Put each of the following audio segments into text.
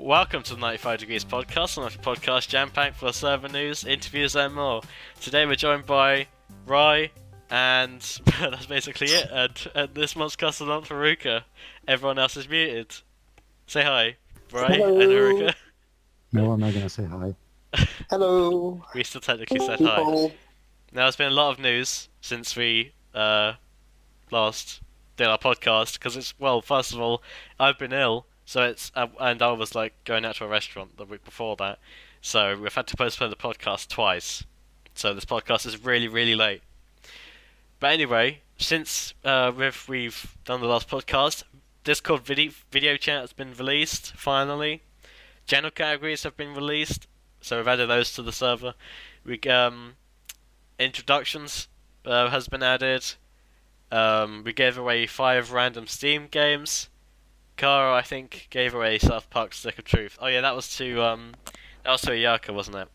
Welcome to the 95 Degrees podcast, an podcast jam-packed full of server news, interviews and more. Today we're joined by Rai, and that's basically it, and this month's custom Haruka. Everyone else is muted. Say hi, Rai Hello. and Haruka. No, I'm not gonna say hi. Hello. We still technically said hi. People. Now, there's been a lot of news since we last did our podcast, because first of all, I've been ill, so and I was like going out to a restaurant the week before that, so we've had to postpone the podcast twice. So this podcast is really, really late. But anyway, since we've done the last podcast, Discord video chat has been released finally. General categories have been released, so we've added those to the server. We introductions has been added. We gave away 5 random Steam games. Kara, I think, gave away South Park Stick of Truth. Oh yeah, that was to Ayaka, wasn't it?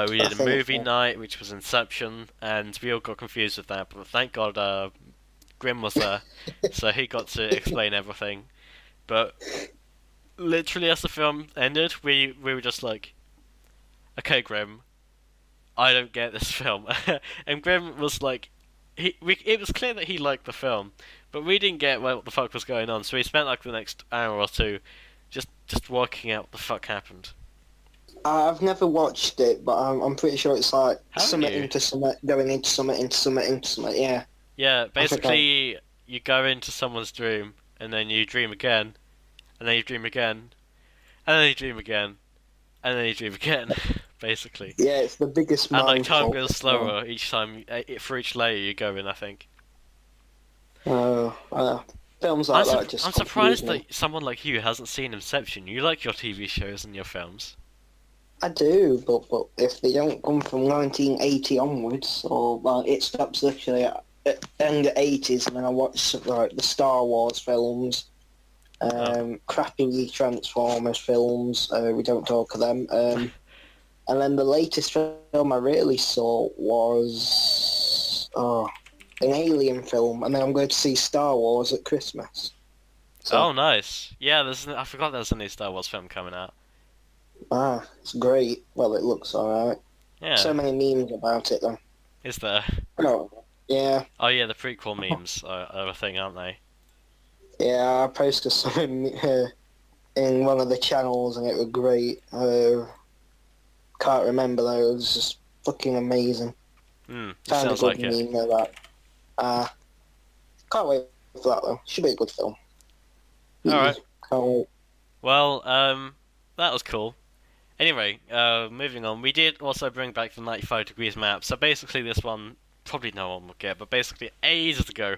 We did a movie night, which was Inception, and we all got confused with that. But thank God, Grim was there, so he got to explain everything. But literally, as the film ended, we were just like, "Okay, Grim, I don't get this film." And Grim was like, it was clear that he liked the film, but we didn't get what the fuck was going on. So we spent like the next hour or two just working out what the fuck happened. I've never watched it, but I'm pretty sure it's like Haven't summit you? into summit, going into summit, into summit, into summit, yeah. Yeah, basically you go into someone's dream, and then you dream again, and then you dream again, and then you dream again, and then you dream again. Basically. Yeah, it's the biggest And like mind time fuck. goes slower each time, for each layer you go in, I think. Films like that just I'm surprised confuse me. that someone like you hasn't seen Inception. You like your TV shows and your films. I do, but if they don't come from 1980 onwards, or well, it stops literally at end of 80s, and then I watch like the Star Wars films, crappy Transformers films. We don't talk of them. And then the latest film I really saw was an Alien film, and then I'm going to see Star Wars at Christmas. So, Oh, nice. Yeah, I forgot there's a new Star Wars film coming out. it's great. Well, it looks alright. Yeah, So many memes about it, though. is there? Oh, yeah. Oh yeah, the prequel memes are a thing, aren't they? Yeah, I posted something in one of the channels, and it was great. Can't remember, though. It was just fucking amazing. It Found sounds a like good it. meme of that. Can't wait for that, though. Should be a good film. Alright. Can't wait. Well, that was cool. Anyway, moving on. We did also bring back the 95 Degrees map. So basically this one, probably no one will get, but basically ages ago,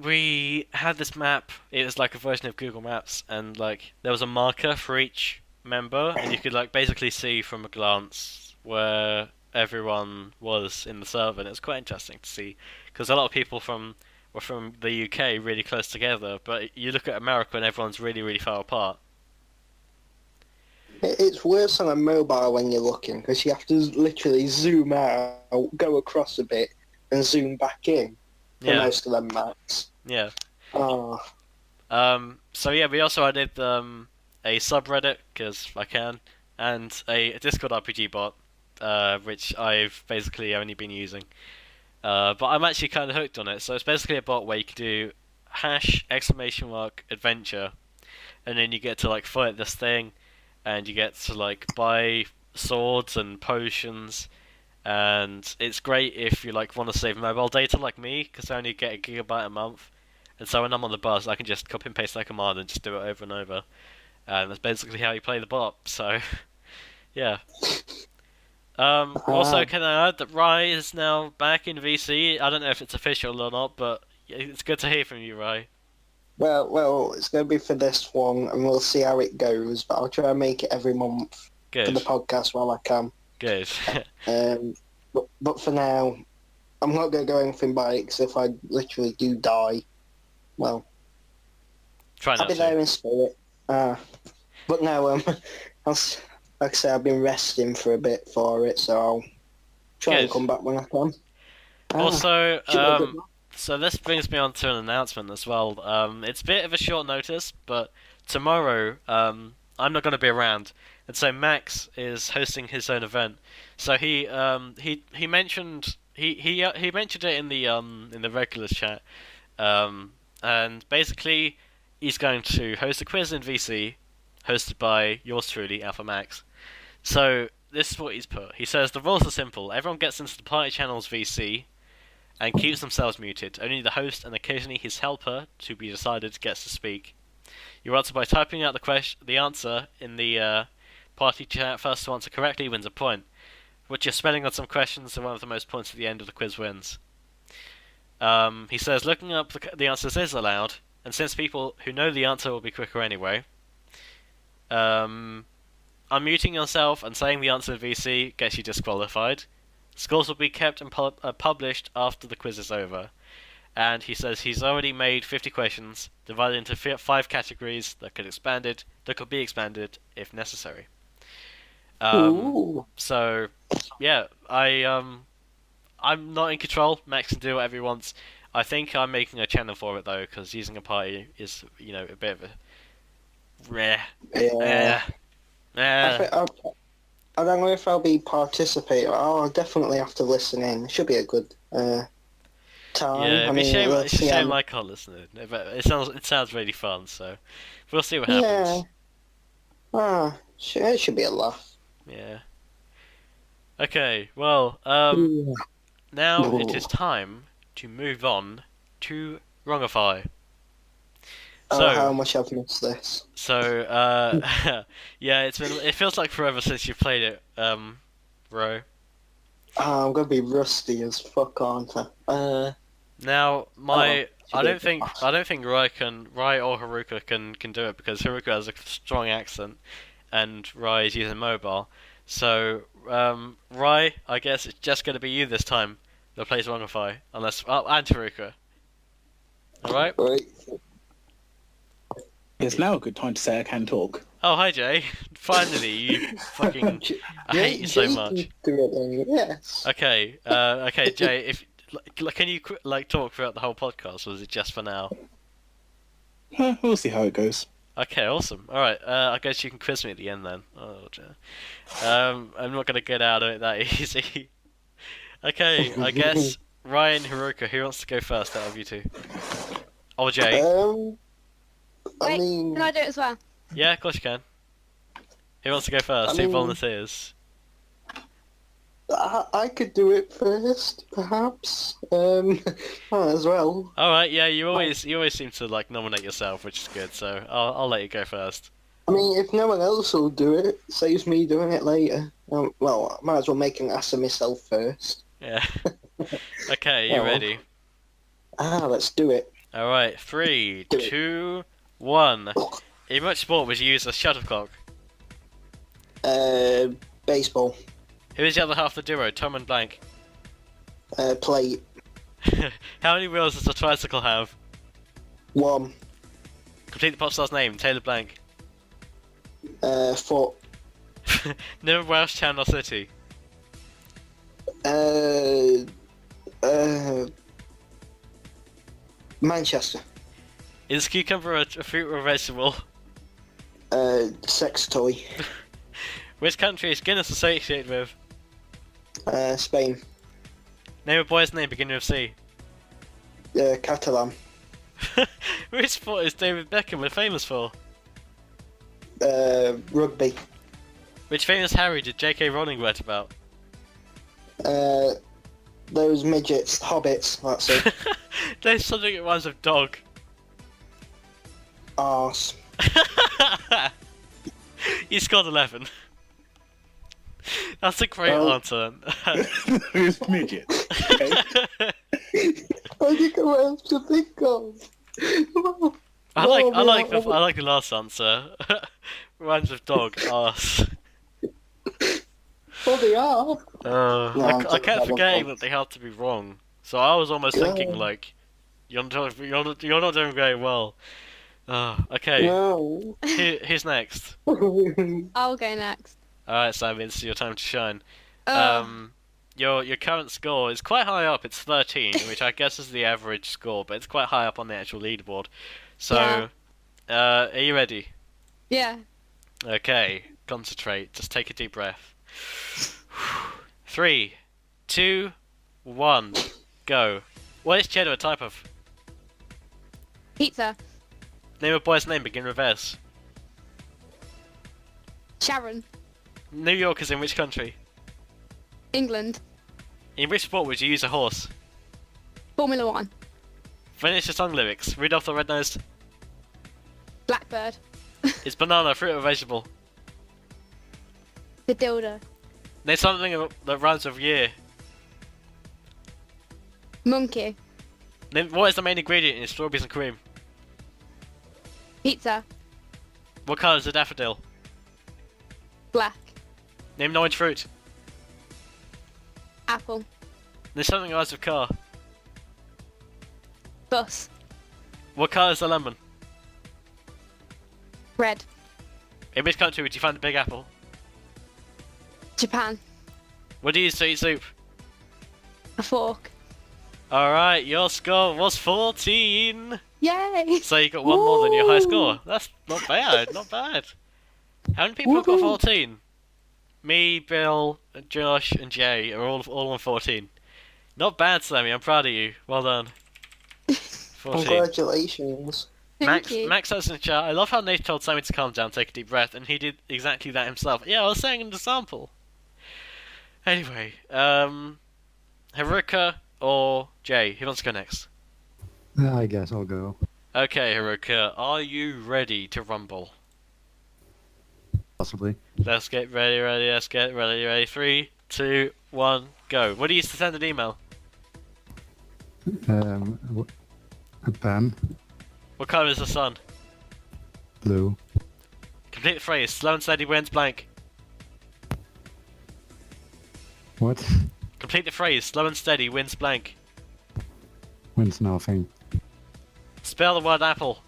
we had this map. It was like a version of Google Maps, and like there was a marker for each member, and you could like basically see from a glance where everyone was in the server, and it was quite interesting to see, because a lot of people were from the UK really close together, but you look at America and everyone's really, really far apart. It's worse on a mobile when you're looking, because you have to literally zoom out, go across a bit, and zoom back in for Yeah, most of them maps. yeah. Oh, So yeah, we also added a subreddit, because I can, and a Discord RPG bot, which I've basically only been using. But I'm actually kind of hooked on it. So it's basically a bot where you can do #!adventure, and then you get to like fight this thing, and you get to like buy swords and potions, and it's great if you like want to save mobile data like me, because I only get a gigabyte a month, and so when I'm on the bus I can just copy and paste that command and just do it over and over, and that's basically how you play the bot. So yeah. Also, can I add that Rai is now back in VC? I don't know if it's official or not, but it's good to hear from you, Rai. well, it's going to be for this one, and we'll see how it goes, but I'll try and make it every month for the Good, podcast while I can. good. But for now, I'm not going to go anything by it, because if I literally do die, well, Try I'll not be to. there in spirit. But no, like I say, I've been resting for a bit for it, so I'll try and Good. come back when I can. Also, should be a good one. so this brings me on to an announcement as well. It's a bit of a short notice, but tomorrow, I'm not going to be around, and so Max is hosting his own event. So he mentioned he mentioned it in the regulars chat, and basically he's going to host a quiz in VC, hosted by yours truly, Alpha Max. So this is what he's put. He says the rules are simple. Everyone gets into the party channel's VC and keeps themselves muted. Only the host and occasionally his helper, to be decided, gets to speak. You answer by typing out the answer in the party chat. First to answer correctly wins a point. Put your spelling on some questions, and one of the most points at the end of the quiz wins. He says looking up the answers is allowed, and since people who know the answer will be quicker anyway, unmuting yourself and saying the answer to VC gets you disqualified. Scores will be kept and published after the quiz is over. And he says he's already made 50 questions, divided into 5 categories that could be expanded if necessary. So, yeah, I'm not in control. Max can do whatever he wants. I think I'm making a channel for it though, because using a party is, a bit of a rare. Yeah. I don't know if I'll be participating. I'll definitely have to listen in. It should be a good time. Yeah, it's a let's see, shame I can't listen in. But it sounds really fun, so we'll see what happens. It should be a laugh. Yeah. Okay, well, now it is time to move on to Wrongify. So, how much I've missed this. So, yeah, it feels like forever since you played it, Ro. I'm gonna be rusty as fuck, aren't I? Now, I don't think Rai or Haruka can do it because Haruka has a strong accent, and Rai is using mobile. So, Rai, I guess it's just going to be you this time that plays Wrongify, and Haruka. All right. Right. It's now a good time to say I can talk. Oh, hi Jay. Finally, you fucking... I hate you so much. Yes. Okay, Jay, can you talk throughout the whole podcast, or is it just for now? We'll see how it goes. Okay, awesome. Alright, I guess you can quiz me at the end then. Oh, Jay. I'm not gonna get out of it that easy. Okay, I guess Ryan, Haruka, who wants to go first out of you two? Or Jay? Can I do it as well? Yeah, of course you can. Who wants to go first? Who volunteers? I could do it first, perhaps. As well. All right, yeah. You always seem to nominate yourself, which is good. So I'll let you go first. I mean, if no one else will do it, saves me doing it later. Well, I might as well make an ass of myself first. Yeah. Okay, you ready? Let's do it. All right, 3, 2, 1. In which sport would you use a shuttlecock? Baseball. Who is the other half of the duo, Tom and Blank? Plate. How many wheels does a tricycle have? 1. Complete the pop star's name, Taylor Blank. Foot. Name a Welsh town or city. Manchester. Is cucumber a fruit or a vegetable? Sex toy. Which country is Guinness associated with? Spain. Name a boy's name beginning with C. Catalan. Which sport is David Beckham famous for? Rugby. Which famous Harry did J.K. Rowling write about? Those midgets, hobbits, that's it. There's something that rhymes with dog. Arse. You scored 11. That's a great answer. Who's midgets? Okay. I think what else to think of. I like the last answer. Rhymes with dog, arse. Well, they are. I kept forgetting that they had to be wrong. So I was almost thinking you're not doing very well. Okay. No. Who's next? I'll go next. Alright, Sammy, this is your time to shine. Oh. Your current score is quite high up. It's 13, which I guess is the average score, but it's quite high up on the actual leaderboard. So, are you ready? Yeah. Okay, concentrate. Just take a deep breath. 3, 2, 1, go. What is cheddar a type of? Pizza. Name a boy's name, begin with S. Sharon. New York is in which country? England. In which sport would you use a horse? Formula 1. Finish the song lyrics. Rudolph the Red-Nosed. Blackbird. Is banana a fruit or vegetable? The dildo. Name something that rhymes with year. Monkey. Name, what is the main ingredient in strawberries and cream? Pizza. What colour is a daffodil? Black. Name an orange fruit. Apple. Name something that rhymes with car. Bus. What colour is a lemon? Red. In which country would you find a big apple? Japan. What do you use to eat soup? A fork. Alright, your score was 14! Yay! So you got one more than your high score. That's not bad, not bad. How many people have got 14? Me, Bill, Josh, and Jay are all on 14. Not bad, Sammy. I'm proud of you. Well done. 14. Congratulations. Max, Thank you. Max says in the chat, I love how Nath told Sammy to calm down, take a deep breath, and he did exactly that himself. Yeah, I was saying in the sample. Anyway, Haruka or Jay? Who wants to go next? I guess I'll go. Okay, Haruka, are you ready to rumble? Possibly. Let's get ready, let's get ready. 3, 2, 1, go. What do you use to send an email? A pen. What colour is the sun? Blue. Complete the phrase, slow and steady wins blank. What? Complete the phrase, slow and steady wins blank. Wins nothing. Spell the word apple.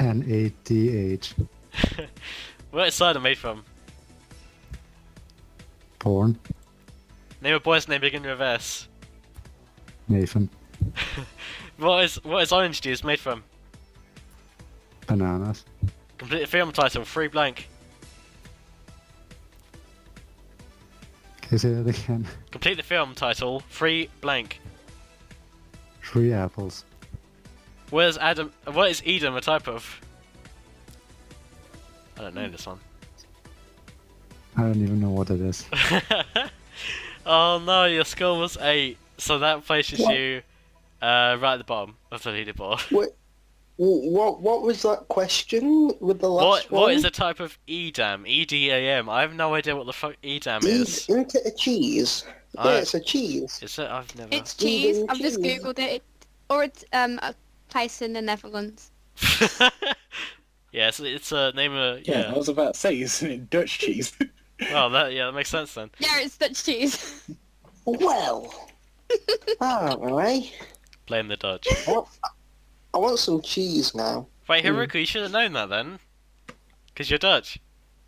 Nath. What is cider made from? Porn. Name a boy's name beginning with S. Nathan. What is orange juice made from? Bananas. Complete the film title, free blank. Can you say that again? Complete the film title, free blank. 3 apples. What is Edom a type of? I don't know this one. I don't even know what it is. Oh no, your score was 8, so that places you right at the bottom of the leaderboard. What was that question with the last one? What is a type of Edam? EDAM. I have no idea what the fuck Edam is. Isn't it a cheese? Yeah, it's a cheese. Is it? I've never. It's cheese. Vegan I've just cheese. googled it. Or it's a place in the Netherlands. Yeah, it's a name of Yeah, yeah. I was about to say, isn't it Dutch cheese? Well, that makes sense then. Yeah, it's Dutch cheese. Well, I don't know, eh? Blame the Dutch. I want some cheese now. Wait, Haruka, you should have known that then, because you're Dutch.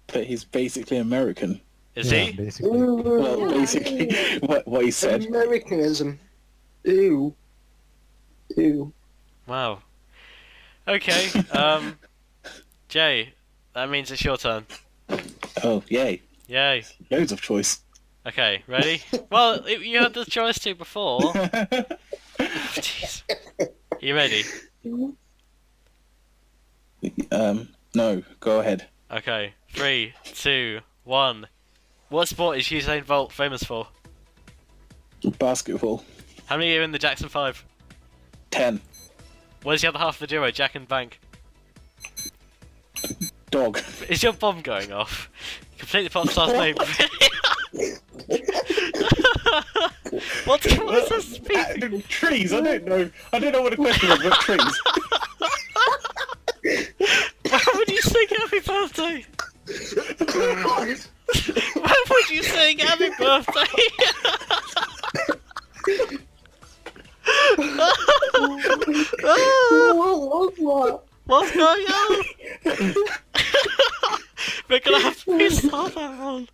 But he's basically American. Is Yeah, he? basically. Well, Yeah. basically, what he said. Americanism. Ew. Ew. Wow. Okay. Jay, that means it's your turn. Oh, yay. Yay. Loads of choice. Okay, ready? Well, you had the choice to before. Jeez. You ready? No, go ahead. Okay. 3, 2, 1. What sport is Usain Bolt famous for? Basketball. How many are in the Jackson 5? 10. What is the other half of the duo, Jack and Bank? Dog. Is your bomb going off? Complete the pop star's name. What is this speaking? Trees, I don't know. I don't know what the question was, but trees. Why would you sing happy birthday? Why would you sing happy birthday? What's going on? We're gonna have to restart that one.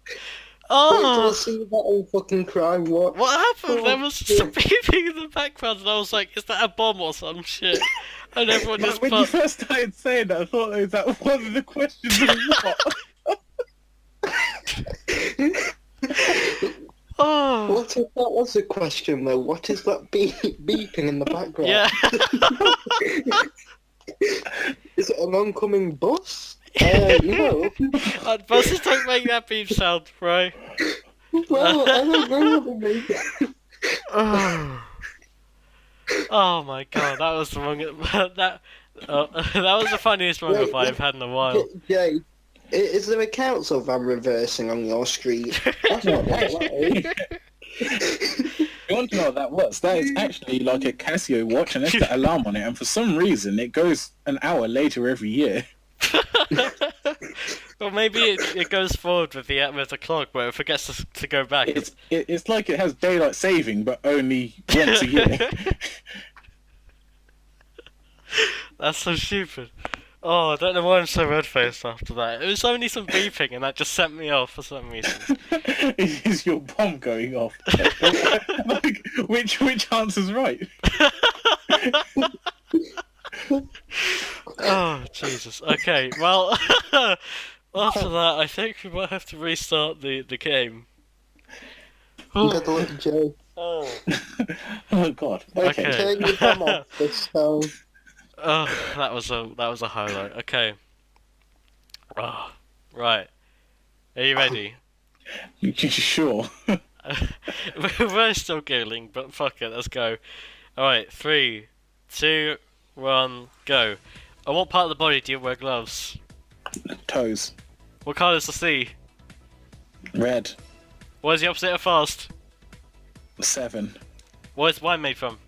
Oh! I see that whole fucking crime. What? What happened? Oh, There was some beeping in the background, and I was like, "Is that a bomb or some shit?" And everyone Like, just when you put. first started saying that, I thought that was one of the questions of what? Oh. What if that was a question though? What is that beeping in the background? Yeah. Is it an oncoming bus? No. Buses don't make that beep sound, right? Well, I don't know what they mean. Oh. Oh my god, that was the wrong. That was the funniest Wrongify I've had in a while. Jay, is there a council van reversing on your street? That's not what that is. You want to know what that was? That is actually like a Casio watch, and it's the alarm on it. And for some reason, it goes an hour later every year. Well, maybe it goes forward with the clock, but it forgets to go back. It's like it has daylight saving, but only once a year. That's so stupid. Oh, I don't know why I'm so red-faced after that. It was only some beeping, and that just sent me off for some reason. Is your bomb going off? Like, which answer's right? Oh, Jesus. Okay, well, after that, I think we might have to restart the game. Good luck, Jay. Oh. Oh God. Okay. Okay. Turn your bomb off this time. Oh, that was a highlight. Okay. Oh, right. Are you ready? Sure. We're still giggling, but fuck it, let's go. Alright, 3, 2, 1, go. On what part of the body do you wear gloves? Toes. What colour is the sea? Red. What is the opposite of fast? 7. What is wine made from?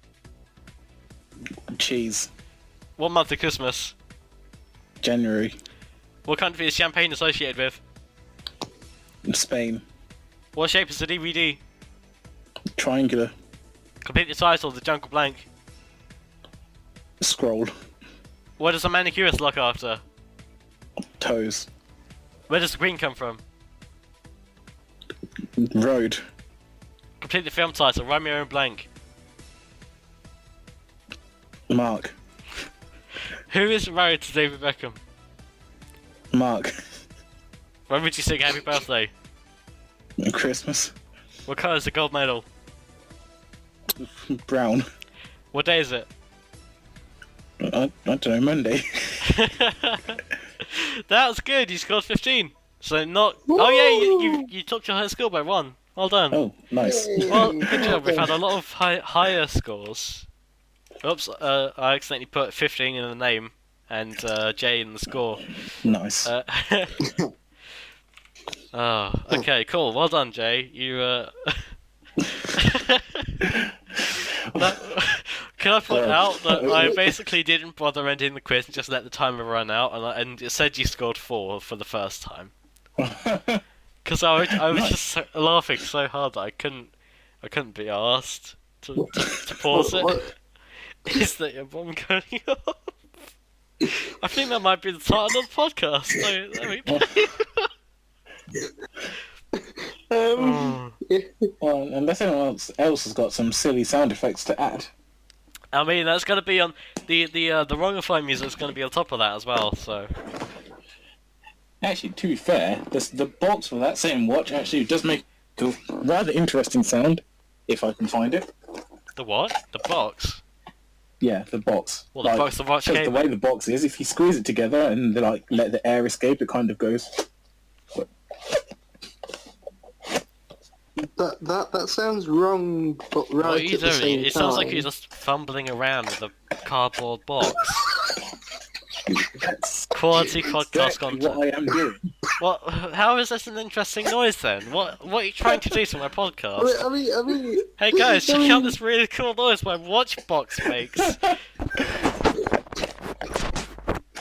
Cheese. What month is Christmas? January. What country is champagne associated with? Spain. What shape is the DVD? Triangular. Complete the title, The Jungle Blank. Scroll. What does a manicurist look after? Toes. Where does the green come from? Road. Complete the film title, write me your own blank. Mark. Who is married to David Beckham? Mark. When would you sing Happy Birthday? Christmas. What colour is the gold medal? Brown. What day is it? I don't know, Monday. That was good, you scored 15. So not... Oh yeah, you took your high score by 1. Well done. Oh, nice. Well, good job. We've had a lot of higher scores. Oops, I accidentally put 15 in the name and J in the score. Nice. Oh, okay, cool. Well done, Jay. You Can I point out that I basically didn't bother ending the quiz and just let the timer run out, and it said you scored 4 for the first time. Because I was just laughing so hard that I couldn't be asked to pause it. Is that your bomb going off? I think that might be the title of the podcast. So let me play. Well, unless anyone else has got some silly sound effects to add. I mean, that's going to be on the Wrongify music's going to be on top of that as well. So Actually, to be fair, the box for that same watch actually does make a rather interesting sound, if I can find it. the what? The box? Yeah, the box. Well, the box the watch because came the way the box is, if you squeeze it together and like let the air escape, it kind of goes. That sounds wrong, but right What are you at the doing? same It sounds like time. you're just fumbling around with a cardboard box. That's Quality podcast exactly content. what I am doing. What? How is this an interesting noise then? What are you trying to do to my podcast? I mean, Hey guys, check out this really cool noise my watch box makes.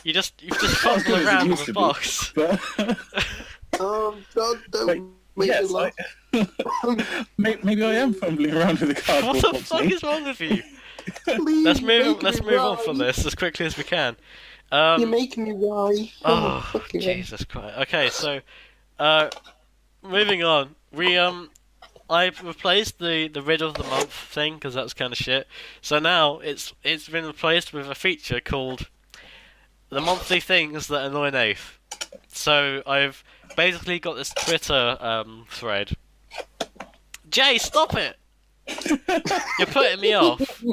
You just fumble good as it around used with a to be. box. But don't Wait, make yes, me laugh. maybe I am fumbling around with a cardboard What the box. fuck mate. is wrong with you? Please, Let's you're move making me on from right. this as quickly as we can. You're making me why? Oh, fucking hell. Jesus Christ. Okay, so, moving on. I replaced the riddle of the month thing because that's kind of shit. So now it's been replaced with a feature called the monthly things that annoy Nath. So I've basically got this Twitter thread. Jay, stop it! You're putting me off.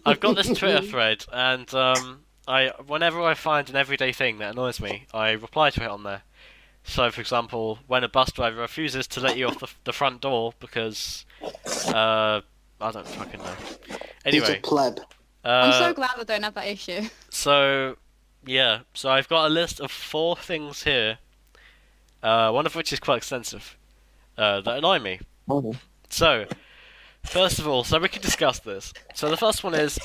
I've got this Twitter thread, and whenever I find an everyday thing that annoys me, I reply to it on there. So, for example, when a bus driver refuses to let you off the front door because I don't fucking know. He's a Anyway, pleb. I'm so glad I don't have that issue. so yeah, so I've got a list of 4 things here, one of which is quite extensive, that annoy me. Oh. So, first of all, so we can discuss this. So the first one is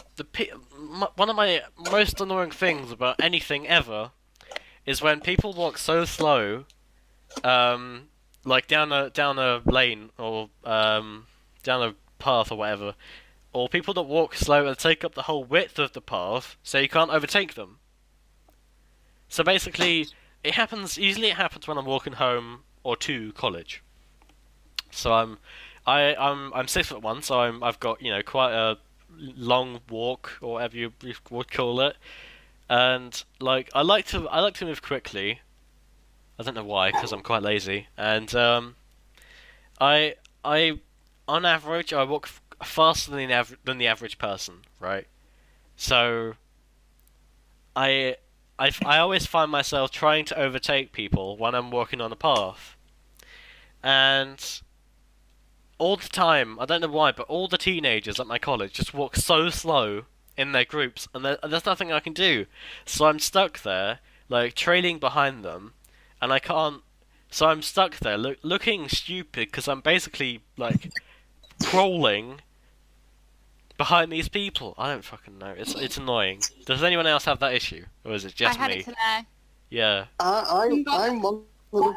one of my most annoying things about anything ever is when people walk so slow, like down a lane or down a path or whatever, or people that walk slow and take up the whole width of the path, so you can't overtake them. So basically, it happens. Usually, it happens when I'm walking home or to college. So I'm 6'1", so I've got quite a long walk or whatever you would call it, and like I like to move quickly. I don't know why, because I'm quite lazy, and I on average I walk faster than the average person, right? So I always find myself trying to overtake people when I'm walking on a path, and all the time, I don't know why, but all the teenagers at my college just walk so slow in their groups, and there's nothing I can do. So I'm stuck there, like, trailing behind them, and I can't... So I'm stuck there, looking stupid, because I'm basically, like, crawling behind these people. I don't fucking know. It's annoying. Does anyone else have that issue? Or is it just I had me? it today. Yeah. I'm one. Oh,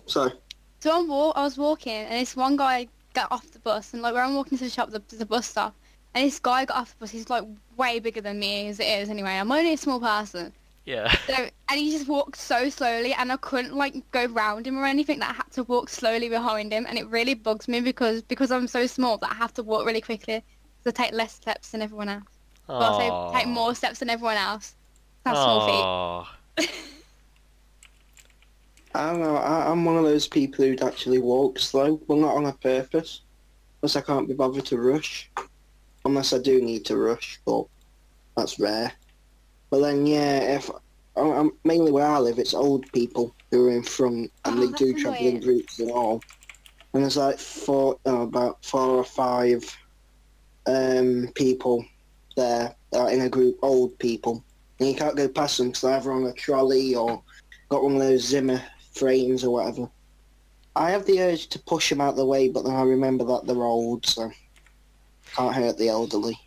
sorry. So I was walking, and this one guy got off the bus, and like where I'm walking to the shop, there's a bus stop, and this guy got off the bus. He's like way bigger than me as it is anyway. I'm only a small person. Yeah. So, and he just walked so slowly, and I couldn't like go round him or anything. That I had to walk slowly behind him, and it really bugs me because I'm so small that I have to walk really quickly. So I take less steps than everyone else. Well, I take more steps than everyone else. That's small feet. I don't know. I'm one of those people who'd actually walk slow, well, not on a purpose, unless I can't be bothered to rush. Unless I do need to rush, but that's rare. But then, yeah, if I'm mainly where I live, it's old people who are in front, and they do that's travel in annoying. groups and all. And there's like about 4 or 5 people there that are in a group, old people, and you can't go past them because they're either on a trolley or got one of those Zimmer frames or whatever. I have the urge to push them out the way, but then I remember that they're old, so can't hurt the elderly.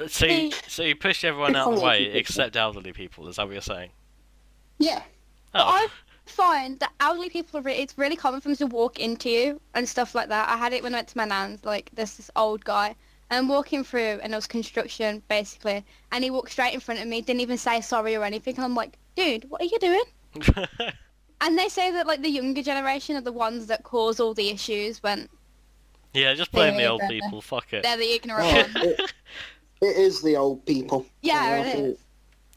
So you push everyone out of the way except elderly people. Is that what you're saying? Yeah. But Oh. I find that elderly people it's really common for them to walk into you and stuff like that. I had it when I went to my nan's. Like there's this old guy, and I'm walking through, and there was construction basically, and he walked straight in front of me, didn't even say sorry or anything, and I'm like, dude, what are you doing? And they say that like the younger generation are the ones that cause all the issues when Yeah, just blame the Yeah, old definitely. people. Fuck it. they're the ignorant Oh, ones. it is the old people. Yeah, it is.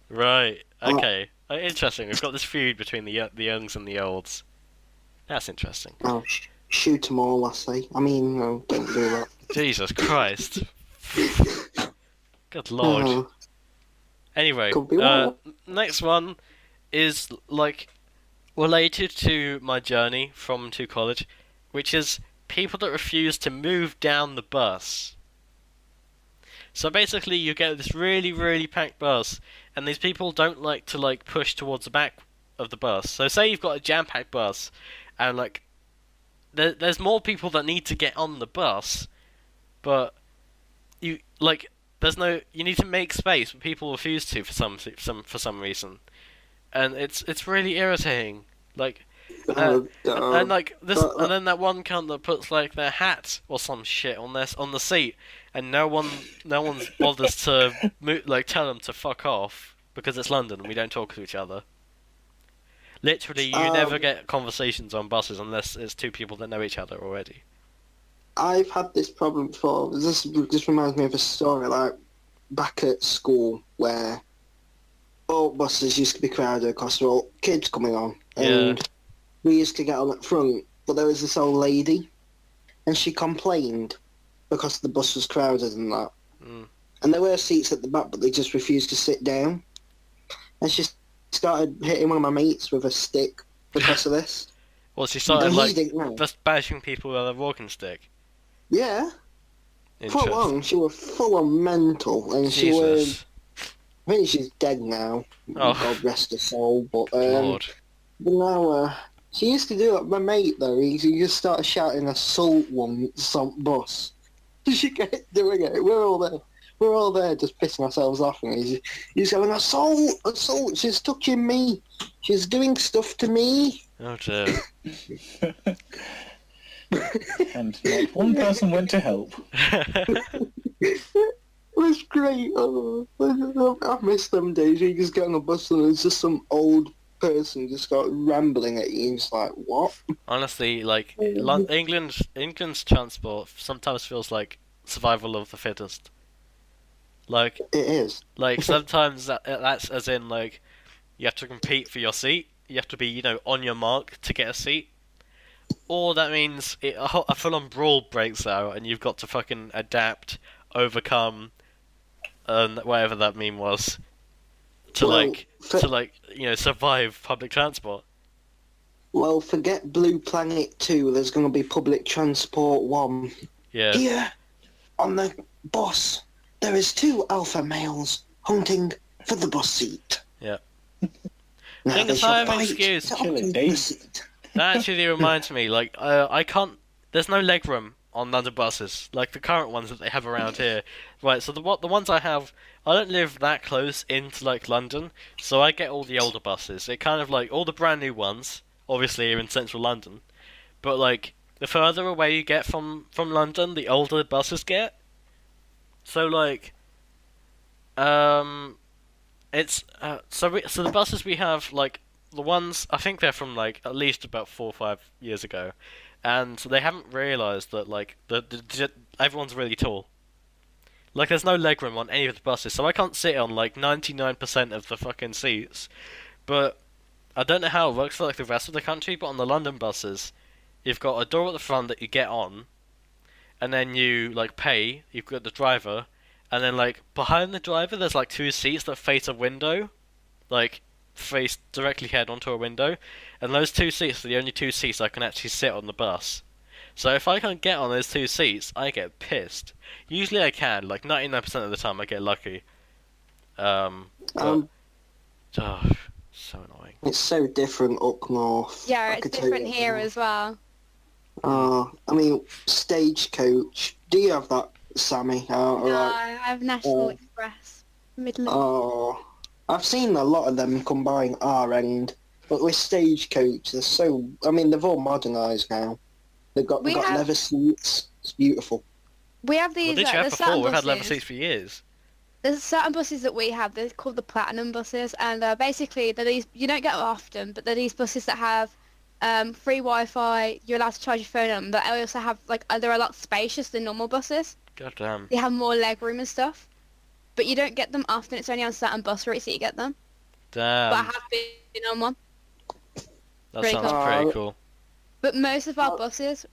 Right. Okay. Interesting. We've got this feud between the youngs and the olds. That's interesting. Oh, shoot them all, I say. I mean, no, don't do that. Jesus Christ. Good lord. Oh, Anyway, could be worse. next one is like related to my journey from to college, which is people that refuse to move down the bus. So basically, you get this really, really packed bus, and these people don't like to like push towards the back of the bus. So say you've got a jam-packed bus, and like there's more people that need to get on the bus, but you like there's no you need to make space, but people refuse to for some reason, and it's really irritating. Like. And like this, and then that one cunt that puts like their hat or some shit on the seat, and no one bothers to like tell them to fuck off because it's London and we don't talk to each other. Literally, you never get conversations on buses unless it's two people that know each other already. I've had this problem before. This reminds me of a story like back at school where all buses used to be crowded because there were all kids coming on, and we used to get on at front. But there was this old lady, and she complained because the bus was crowded and that. Mm. And there were seats at the back, but they just refused to sit down. And she started hitting one of my mates with a stick because of this. Well, she started And he like didn't know. just bashing people with a walking stick. Yeah, full Interesting. on. She was full on mental, and she was. Jesus. I think she's dead now. Oh. God rest her soul. But Lord. but now she used to do it. My mate though, he just started shouting assault once on bus. She kept doing it. We're all there. We're all there just pissing ourselves off, and he's going, assault, assault, she's touching me. She's doing stuff to me. Oh dear. And not one person went to help. It was great. Oh, I miss them days. You just get on a bus and there's just some old person just got rambling at you. It's like, what? Honestly, like England's transport sometimes feels like survival of the fittest. Like It is. sometimes that's as in like you have to compete for your seat. You have to be, you know, on your mark to get a seat. Or that means a full-on brawl breaks out and you've got to fucking adapt, overcome, and whatever that meme was, to Well, you know, survive public transport. Well, forget Blue Planet 2. There's going to be Public Transport 1. Yeah. Here, on the bus, there is 2 alpha males hunting for the bus seat. Yeah. Now Think they of shall time fight excuse. to Kill it, obtain Dave. the seat. That actually reminds me, like, I can't. There's no legroom on London buses, like the current ones that they have around here. Right, so the ones I have, I don't live that close into like London, so I get all the older buses. It kind of like all the brand new ones, obviously, are in central London, but like the further away you get from London, the older the buses get. So like, it's so the buses we have, like the ones I think they're from like at least about 4 or 5 years ago, and they haven't realised that like everyone's really tall. Like there's no legroom on any of the buses, so I can't sit on like 99% of the fucking seats. But I don't know how it works for like the rest of the country, but on the London buses, you've got a door at the front that you get on, and then you like pay. You've got the driver, and then like behind the driver, there's like 2 seats that face a window, like face directly head onto a window, and those 2 seats are the only 2 seats I can actually sit on the bus. So if I can't get on those 2 seats, I get pissed. Usually I can, like 99% of the time I get lucky. But, oh, so annoying. It's so different up north. Yeah, I it's could tell you different that here now. as well. I mean, Stagecoach. Do you have that, Sammy? No, Like, I have National Express. Midland. oh, I've seen a lot of them combine our end, but with Stagecoach, they're so. I mean, they've all modernised now. They've got We have- leather seats. It's beautiful. We have Well, these. did you have there's certain before? We've had leather buses- seats for years. There's certain buses that we have. They're called the Platinum buses, and basically they're these. You don't get them often, but they're these buses that have free Wi-Fi. You're allowed to charge your phone on them, but they also have like they're a lot spacious than normal buses. God damn. They have more leg room and stuff, but you don't get them often. It's only on certain bus routes that you get them. But I Damn. have been on one. That pretty sounds cool. pretty cool. But most of our buses,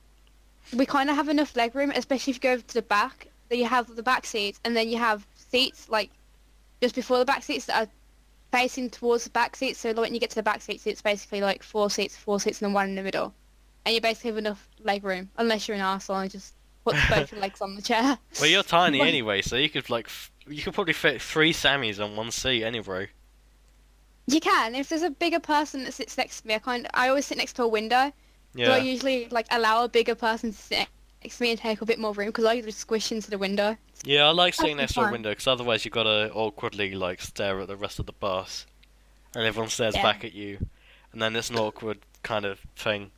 we kind of have enough leg room, especially if you go to the back. That you have the back seats, and then you have seats like just before the back seats that are facing towards the back seats. So when you get to the back seats, it's basically like 4 seats, and then one in the middle, and you basically have enough leg room, unless you're an arsehole and just put both your legs on the chair. Well, you're tiny anyway, so you could like you could probably fit 3 Sammys on one seat anyway. You can if there's a bigger person that sits next to me. I always sit next to a window, so I Yeah. usually like allow a bigger person to sit next to me and take a bit more room because I just squish into the window. Yeah, I like sitting That's next to a fine. window because otherwise you've got to awkwardly like stare at the rest of the bus, and everyone stares Yeah. back at you, and then it's an awkward kind of thing.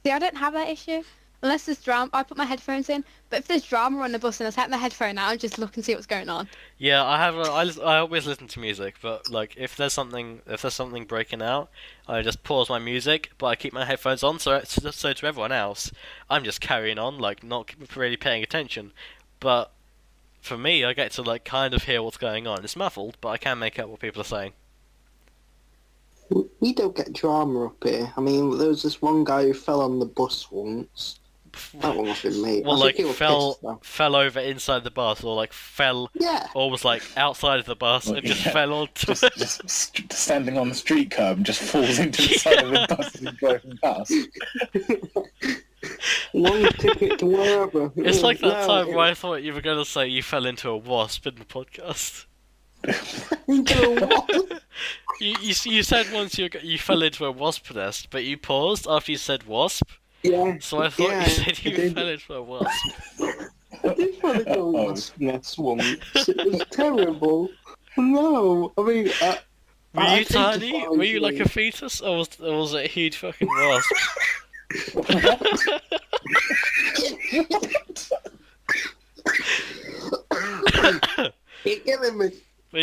See, I don't have that issue. unless there's drama, I put my headphones in. But if there's drama on the bus and I take my headphone out and just look and see what's going on. Yeah, I always listen to music, but like if there's something breaking out, I just pause my music, but I keep my headphones on, so to everyone else, I'm just carrying on, like not really paying attention. But for me, I get to like kind of hear what's going on. It's muffled, but I can make out what people are saying. We don't get drama up here. I mean, there was this one guy who fell on the bus once. That one must have been me. Well, I like think he was pissed, though. fell over inside the bus, or like fell, Yeah. or was like outside of the bus and just Yeah. fell onto it. Just standing on the street curb and just falls into the side of the bus as he's driving past. One ticket to wherever. It's like that No, time where I thought you were gonna say you fell into a wasp in the podcast. Into a wall. You said once you fell into a wasp nest, but you paused after you said wasp. Yeah. So I thought Yeah, you said I you did. fell into a wasp. I did fall into a Uh-oh. wasp nest once. It was terrible. No, I mean, Were I you think tiny? it's Were you like a fine. fetus, or was it a huge fucking wasp? You're killing me. Were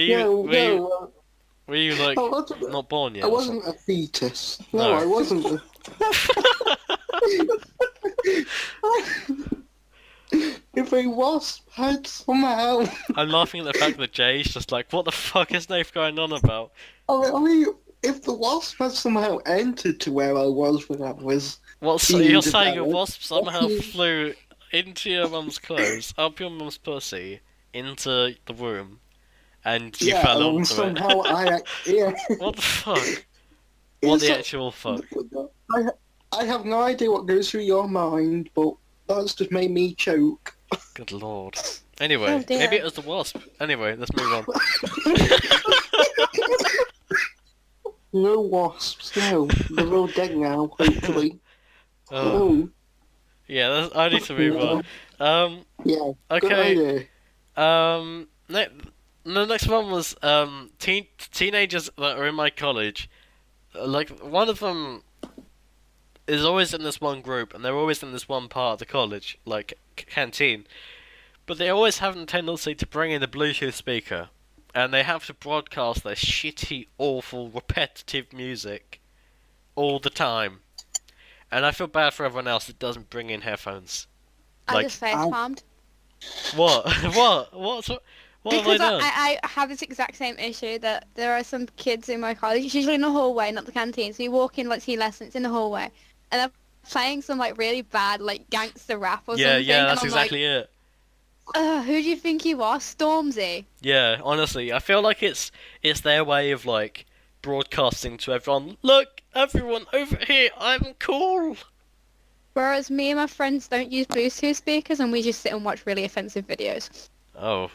No, you like I wasn't. not born yet? I or wasn't a fetus. No, No. I wasn't. If a wasp had somehow, I'm laughing at the fact that Jay's just like, what the fuck is Nath going on about? I mean, if the wasp had somehow entered to where I was when I was, So You you're did saying that, a right? wasp somehow flew into your mum's clothes, up your mum's pussy, into the womb, and you yeah, fell and onto somehow it? yeah. What the fuck? What the It's- actual fuck? I have no idea what goes through your mind, but that's just made me choke. Good lord. Anyway, Oh, dear. maybe it was the wasp. Anyway, let's move on. No wasps, no. They're all dead now, hopefully. Oh, Oh, I need to move on. yeah. Good Okay. idea. The next one was teenagers that are in my college. Like one of them is always in this one group, and they're always in this one part of the college, like canteen. But they always have a tendency to bring in a Bluetooth speaker, and they have to broadcast their shitty, awful, repetitive music all the time. And I feel bad for everyone else that doesn't bring in headphones. I Like- just face palmed. What? What have I Because done? I have this exact same issue that there are some kids in my college, it's usually in the hallway, not the canteen. So you walk in like to your lesson, it's in the hallway, and they're playing some like really bad like gangster rap or Yeah, something. yeah, and that's I'm exactly it. like, who do you think you are, Stormzy? Yeah, honestly, I feel like it's their way of like broadcasting to everyone. Look, everyone over here, I'm cool. Whereas me and my friends don't use Bluetooth speakers, and we just sit and watch really offensive videos. Oh,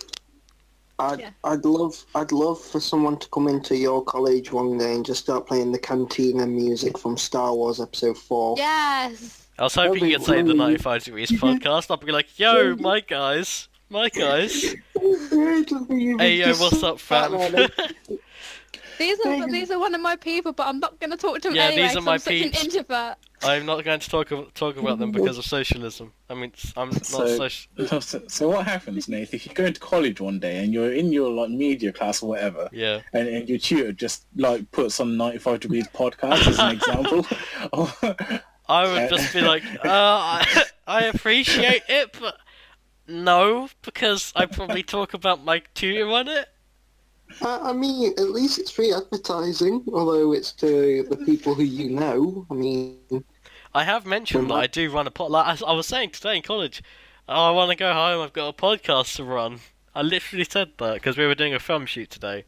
Yeah. I'd love for someone to come into your college one day and just start playing the cantina music from Star Wars Episode 4. Yes. I was hoping you'd say the 95 Degrees podcast. I'd be like, yo, my guys. Hey, yo, what's up, fam? These are one of my people, but I'm not going to talk to them Yeah, anyway. these are 'cause my I'm such an peeps. introvert. I'm not going to talk about them because of socialism. I mean, I'm not So what happens, Nath, if you go into college one day and you're in your like media class or whatever, Yeah. and your tutor just like puts on 95 Degrees podcast as an example? I would just be like, I appreciate it, but no, because I probably talk about my tutor on it. I mean, at least it's free advertising, although it's to the people who you know. I mean, I have mentioned that I do run a pod. Like I was saying today in college, oh, I want to go home. I've got a podcast to run. I literally said that because we were doing a film shoot today.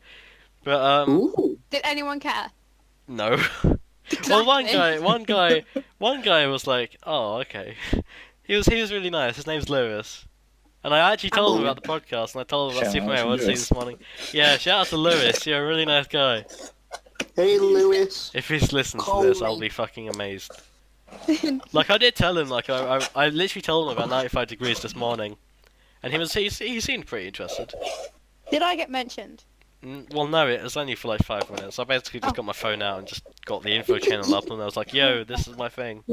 But ooh. Did anyone care? no. Well, Exactly. one guy was like, oh, okay. He was really nice. His name's Lewis. And I actually told him about the podcast, and I told him about Shout out Superman to I wanted to see Lewis. this morning. Yeah, shout out to Lewis. You're a really nice guy. Hey, Lewis. If he's listened to Call this, me. I'll be fucking amazed. Like I did tell him, like I literally told him about 95 Degrees this morning, and he seemed pretty interested. Did I get mentioned? Well, no, it was only for like 5 minutes. I basically just got my phone out and just got the info channel up, and I was like, "Yo, this is my thing."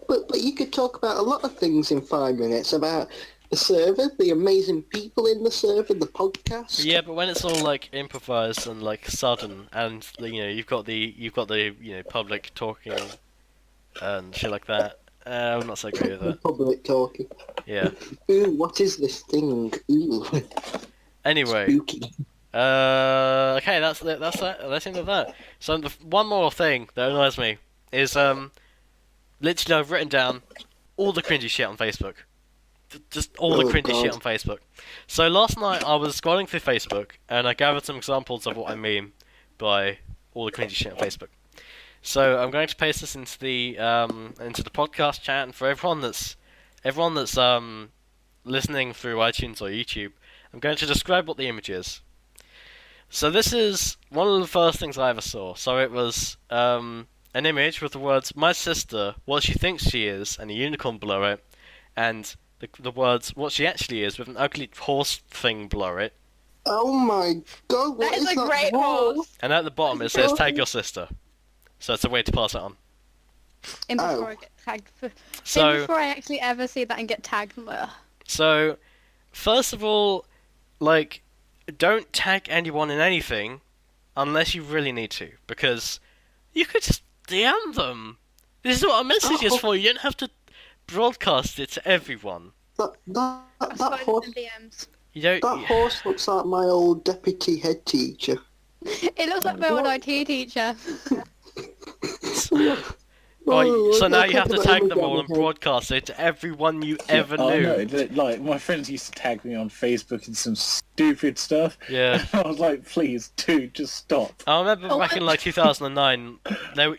But you could talk about a lot of things in 5 minutes about the server, the amazing people in the server, the podcast. Yeah, but when it's all like improvised and like sudden, and you've got the public talking and shit like that, I'm not so great with it. Public talking. Yeah. Ooh, what is this thing? Ooh. Anyway, Spooky. okay, that's it. That's that. That's the end of that. So one more thing that annoys me is literally I've written down all the cringy shit on Facebook. Just all the cringy shit on Facebook. So last night I was scrolling through Facebook and I gathered some examples of what I mean by all the cringy shit on Facebook. So I'm going to paste this into the podcast chat, and for everyone that's listening through iTunes or YouTube, I'm going to describe what the image is. So this is one of the first things I ever saw. So it was an image with the words "My sister, what she thinks she is," and a unicorn below it, and the words "what she actually is" with an ugly horse thing below it. Oh my god, what That is a that great horse? horse. And at the bottom it says "tag your sister." So it's a way to pass it on. In before I get tagged. So Before I actually ever see that and get tagged. Ugh. So, first of all, like, don't tag anyone in anything unless you really need to, because you could just DM them. This is what a message is for. You don't have to broadcast it to everyone. That Slide horse, in DMs. You don't. that horse looks like my old deputy head teacher. It looks like my old IT teacher. Oh, so now you have to Look at tag that them all and image. broadcast it to everyone you ever I knew. know, like, my friends used to tag me on Facebook and some stupid stuff. Yeah. I was like, please, dude, just stop. I remember Oh, back in like 2009,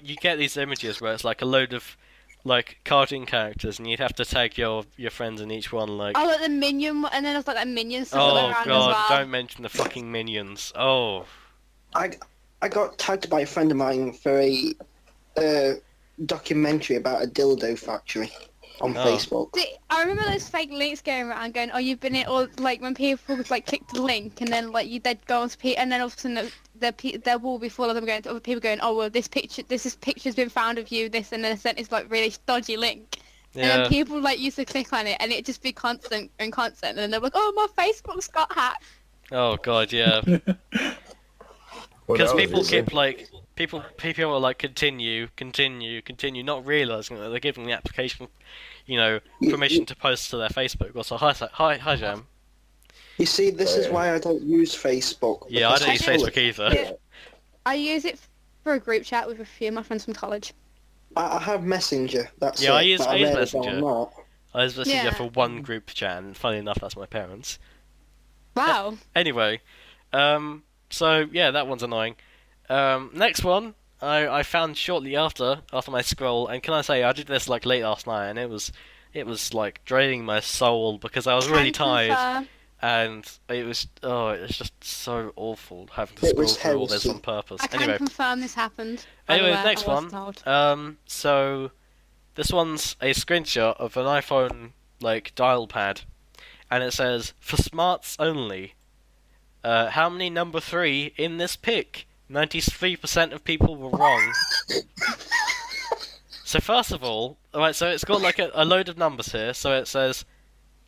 you get these images where it's like a load of like cartoon characters, and you'd have to tag your friends in each one. Like, Oh, like the minion, and then there's like that minion stuff oh around god, as well. don't mention the fucking minions. Oh, I got tagged by a friend of mine for a documentary about a dildo factory on Oh. Facebook. See, I remember those fake links going around, going, "Oh, you've been it," or like when people like click the link and then like they'd go on to and then all of a sudden there will be full of them going to other people going, "Oh, well, this picture's been found of you," this, and then sent this like really dodgy link. And yeah. then people like used to click on it, and it'd just be constant, and then they're like, "Oh, my Facebook's got hacked." Oh god, yeah. Because people keep like people are like continue, not realizing that they're giving the application, permission to post to their Facebook. Also, hi, Jam. You see, this is why I don't use Facebook. Yeah, I because don't use it's Facebook either. Yeah. I use it for a group chat with a few of my friends from college. I have Messenger. That's Yeah, it. I use but I use rarely go Messenger. on that. I use Messenger Yeah. for one group chat, and funny enough, that's my parents. Wow. Anyway, so yeah, that one's annoying. Next one, I found shortly after my scroll, and can I say I did this like late last night, and it was like draining my soul because I was really tired, and it was just so awful having to It scroll was through all this heresy. on purpose. I can Anyway, confirm this happened. by the anyway, way, next I was one. told. So this one's a screenshot of an iPhone like dial pad, and it says for smarts only. How many number 3 in this pic? 93% of people were wrong. So first of all, alright, so it's got like a load of numbers here. So it says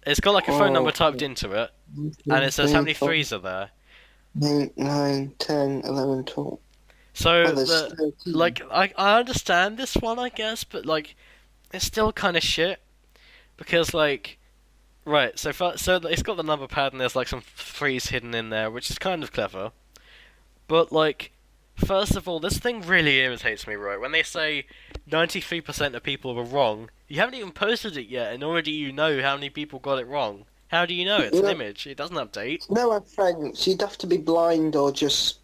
it's got like a phone number typed into it, and it says how many 3s are there. 8, 9, 10, 11, 12. So Oh, there's 13. like I understand this one, I guess, but like it's still kind of shit because like right. So it's got the number pad and there's like some 3s hidden in there, which is kind of clever. But like, first of all, this thing really irritates me, right? When they say 93% of people were wrong, you haven't even posted it yet, and already you know how many people got it wrong. How do you know? It's an Yeah. image. It doesn't update. No, my friends, you'd have to be blind or just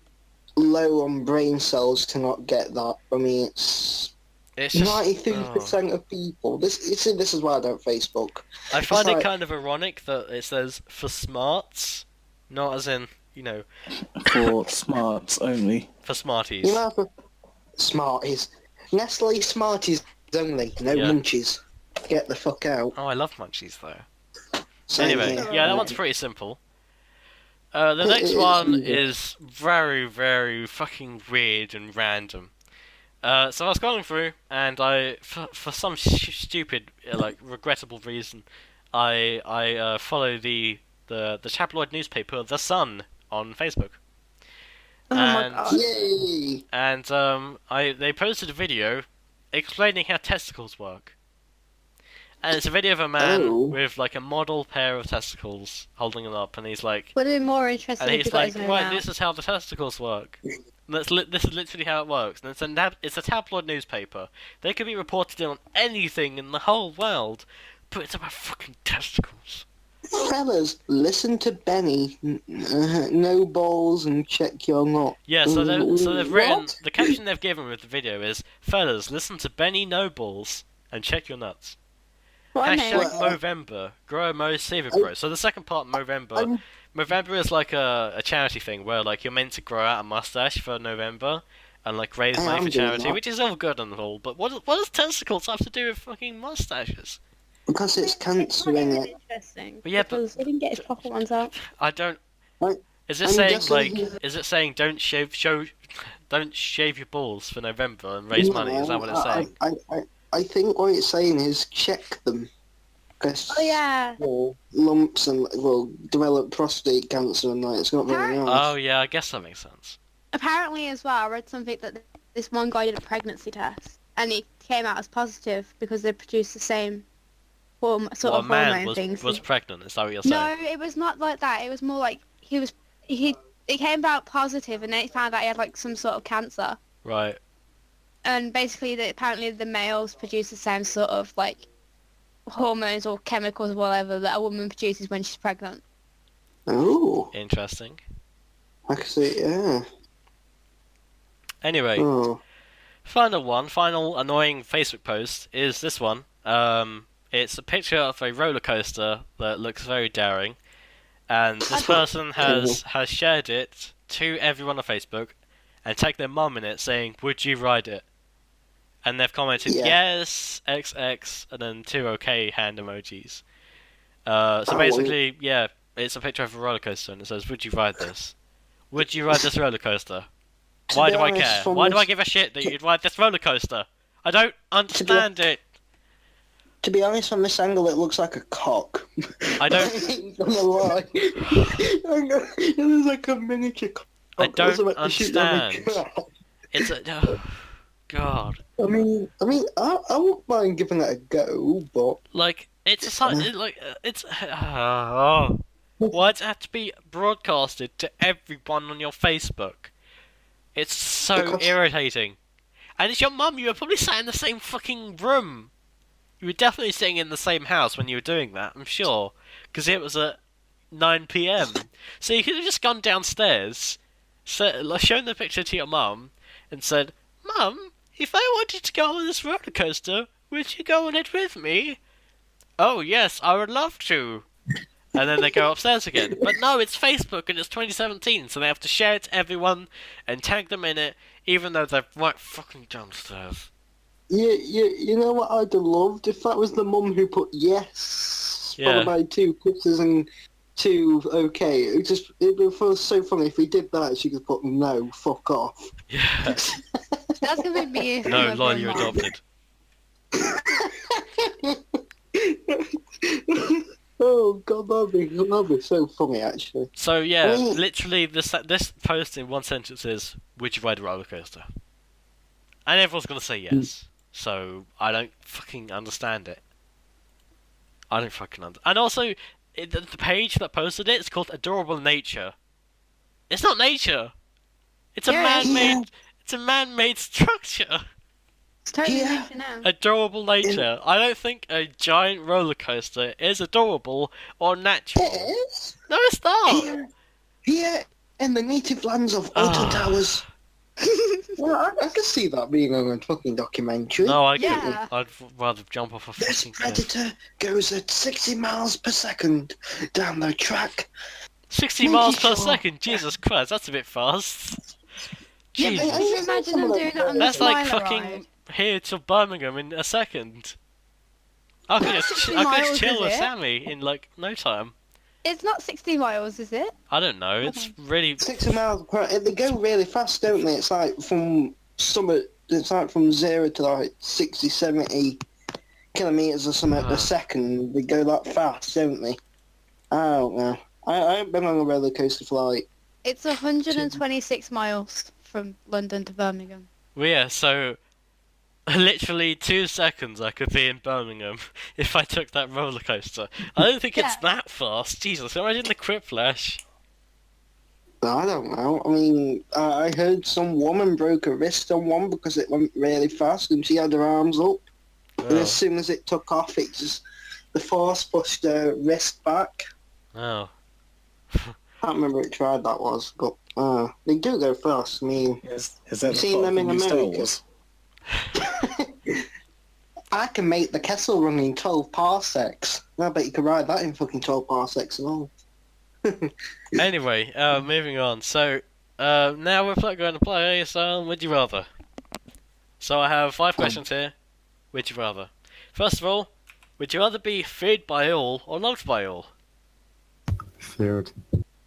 low on brain cells to not get that. I mean, it's It's just 93% of people. This is why I don't Facebook. I find It's it like- kind of ironic that it says for smarts, not as in For smarts only. for smarties. You know, for Smarties, Nestle Smarties only, no Yeah. munchies. Get the fuck out. Oh, I love munchies though. Same Anyway, here. yeah, that one's pretty simple. The It next is one easy. is very, very fucking weird and random. So I was scrolling through, and for some stupid, like regrettable reason, I follow the tabloid newspaper The Sun on Facebook, Oh my and god. Yay! they posted a video explaining how testicles work. And it's a video of a man Oh. with like a model pair of testicles holding them up, and he's like, Would have been more interesting and if you he's guys like, know right, now. this is how the testicles work. And this is literally how it works. And it's a tabloid newspaper. They could be reported on anything in the whole world, but it's about fucking testicles. Fellas, listen to Benny. No balls and check your nut. Yeah, so they've written, What? the caption they've given with the video is, fellas, listen to Benny No Balls and check your nuts. What a Hashtag name. Movember, grow Mo save it, bro. So the second part, Movember. I'm- Movember is like a charity thing where like you're meant to grow out a mustache for November and like raise Hey, money I'm for doing charity, that. which is all good and all. But what does testicles have to do with fucking mustaches? Because it's cancer in it. Interesting. But yeah, but- because he didn't get his proper ones out. I don't. Right. Is it I'm saying guessing like? he's- Is it saying don't shave your balls for November and raise money? Is that what it's saying? I think what it's saying is check them. Because Oh yeah. lumps and develop prostate cancer and that. It's not very nice. Oh yeah, I guess that makes sense. Apparently as well, I read something that this one guy did a pregnancy test and it came out as positive because they produced the same sort Well, of a man hormone things. was pregnant. Is that what you're No, saying? it was not like that. It was more like it came out positive and then it found out he had like some sort of cancer. Right. And basically, apparently the males produce the same sort of like hormones or chemicals or whatever that a woman produces when she's pregnant. Oh, Interesting. I can see. Yeah. Anyway, Oh. final annoying Facebook post is this one. It's a picture of a roller coaster that looks very daring, and this person has shared it to everyone on Facebook and tagged their mum in it, saying, "Would you ride it?" And they've commented, Yeah. "Yes, XX," and then 2 OK hand emojis. So Oh, basically, yeah, it's a picture of a roller coaster, and it says, "Would you ride this? Would you ride this roller coaster? Why be do I honest, care? from Why do I this- give a shit that you'd ride this roller coaster? I don't understand it. To be honest, from this angle, it looks like a cock. I don't- I ain't gonna lie. It looks like a miniature cock. I don't was about to shoot down understand. the cat. It's a oh, God. I mean, I wouldn't mind giving it a go, but Like it's a it's oh. Why does it have to be broadcasted to everyone on your Facebook? It's so Because- irritating. And it's your mum. You were probably sat in the same fucking room. You were definitely sitting in the same house when you were doing that. I'm sure, because it was at 9 p.m. So you could have just gone downstairs, shown the picture to your mum, and said, "Mum, if I wanted to go on this roller coaster, would you go on it with me?" "Oh yes, I would love to." And then they go upstairs again. But no, it's Facebook and it's 2017, so they have to share it to everyone and tag them in it, even though they're right fucking downstairs. you know what I'd have loved if that was the mum who put yes Yeah. followed by 2 kisses and 2 okay. It'd be so funny if he did that. She could put no, fuck off. Yeah. That's gonna be me. No, lol, you're adopted. Oh god, that'd be so funny actually. So yeah, Oh. literally this post in one sentence is, "Would you ride a roller coaster?" And everyone's gonna say yes. So I don't fucking understand it. I don't fucking understand. And also, the page that posted it is called Adorable Nature. It's not nature. It's a Yeah, man-made. It's a man-made structure. It's totally Yeah. nature now. Adorable nature. I don't think a giant roller coaster is adorable or natural. It is No, it's not. here in the native lands of Ah. Alton Towers. Well, I can see that being on a fucking documentary. No, Yeah. I'd rather jump off a This fucking cliff. predator goes at 60 miles per second down the track. 60 miles per Sure. second. Jesus Christ, that's a bit fast. Yeah, Jesus. Can you imagine them doing that on the That's like Smiler fucking ride? here to Birmingham in a second. I could That's just, 60 I could miles, just chill is with it? Sammy in like no time. It's not 60 miles, is it? I don't know. It's really 60 miles per. They go really fast, don't they? It's like from Summit it's like from 0 to like 60, 70 kilometres or something per second. They go that fast, don't they? I don't know. I haven't been on a roller coaster flight. It's 126 miles from London to Birmingham. Well, yeah, so literally 2 seconds I could be in Birmingham if I took that roller coaster. I don't think it's Yeah. that fast. Jesus, imagine the quiplash. I don't know. I mean, I heard some woman broke her wrist on one because it went really fast and she had her arms up. And Oh. as soon as it took off, the force pushed her wrist back. Oh. I can't remember which ride that was, but they do go fast. I mean, Is that the Seen plot them of the in new Star America. Wars? I can make the Kessel run in 12 parsecs. I bet you could ride that in fucking 12 parsecs and all. Anyway, moving on. So, now we're going to play some Would You Rather. So I have 5 questions here. Would you rather? First of all, would you rather be feared by all or loved by all? Feared.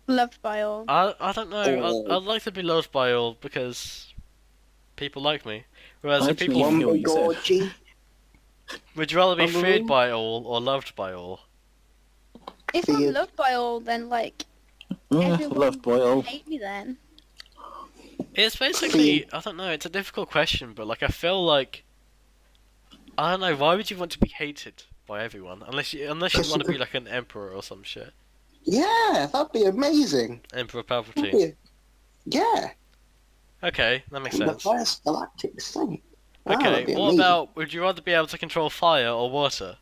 Loved by all. I don't know. Oh. I'd like to be loved by all because people like me. Whereas I if actually people, want- hear what you said. Gorgie. would you rather be Unbelievable. feared by all or loved by all? If I'm Feared. loved by all, then like Yeah, everyone love boy. hate me then. It's basically, I don't know, it's a difficult question, but like I feel like, I don't know, why would you want to be hated by everyone? Unless you want to be like an emperor or some shit. Yeah, that'd be amazing. Emperor That'd Palpatine. be- Yeah. Okay, that makes The sense. first galactic saint. Wow, that'd Okay, be what amazing. about, would you rather be able to control fire or water?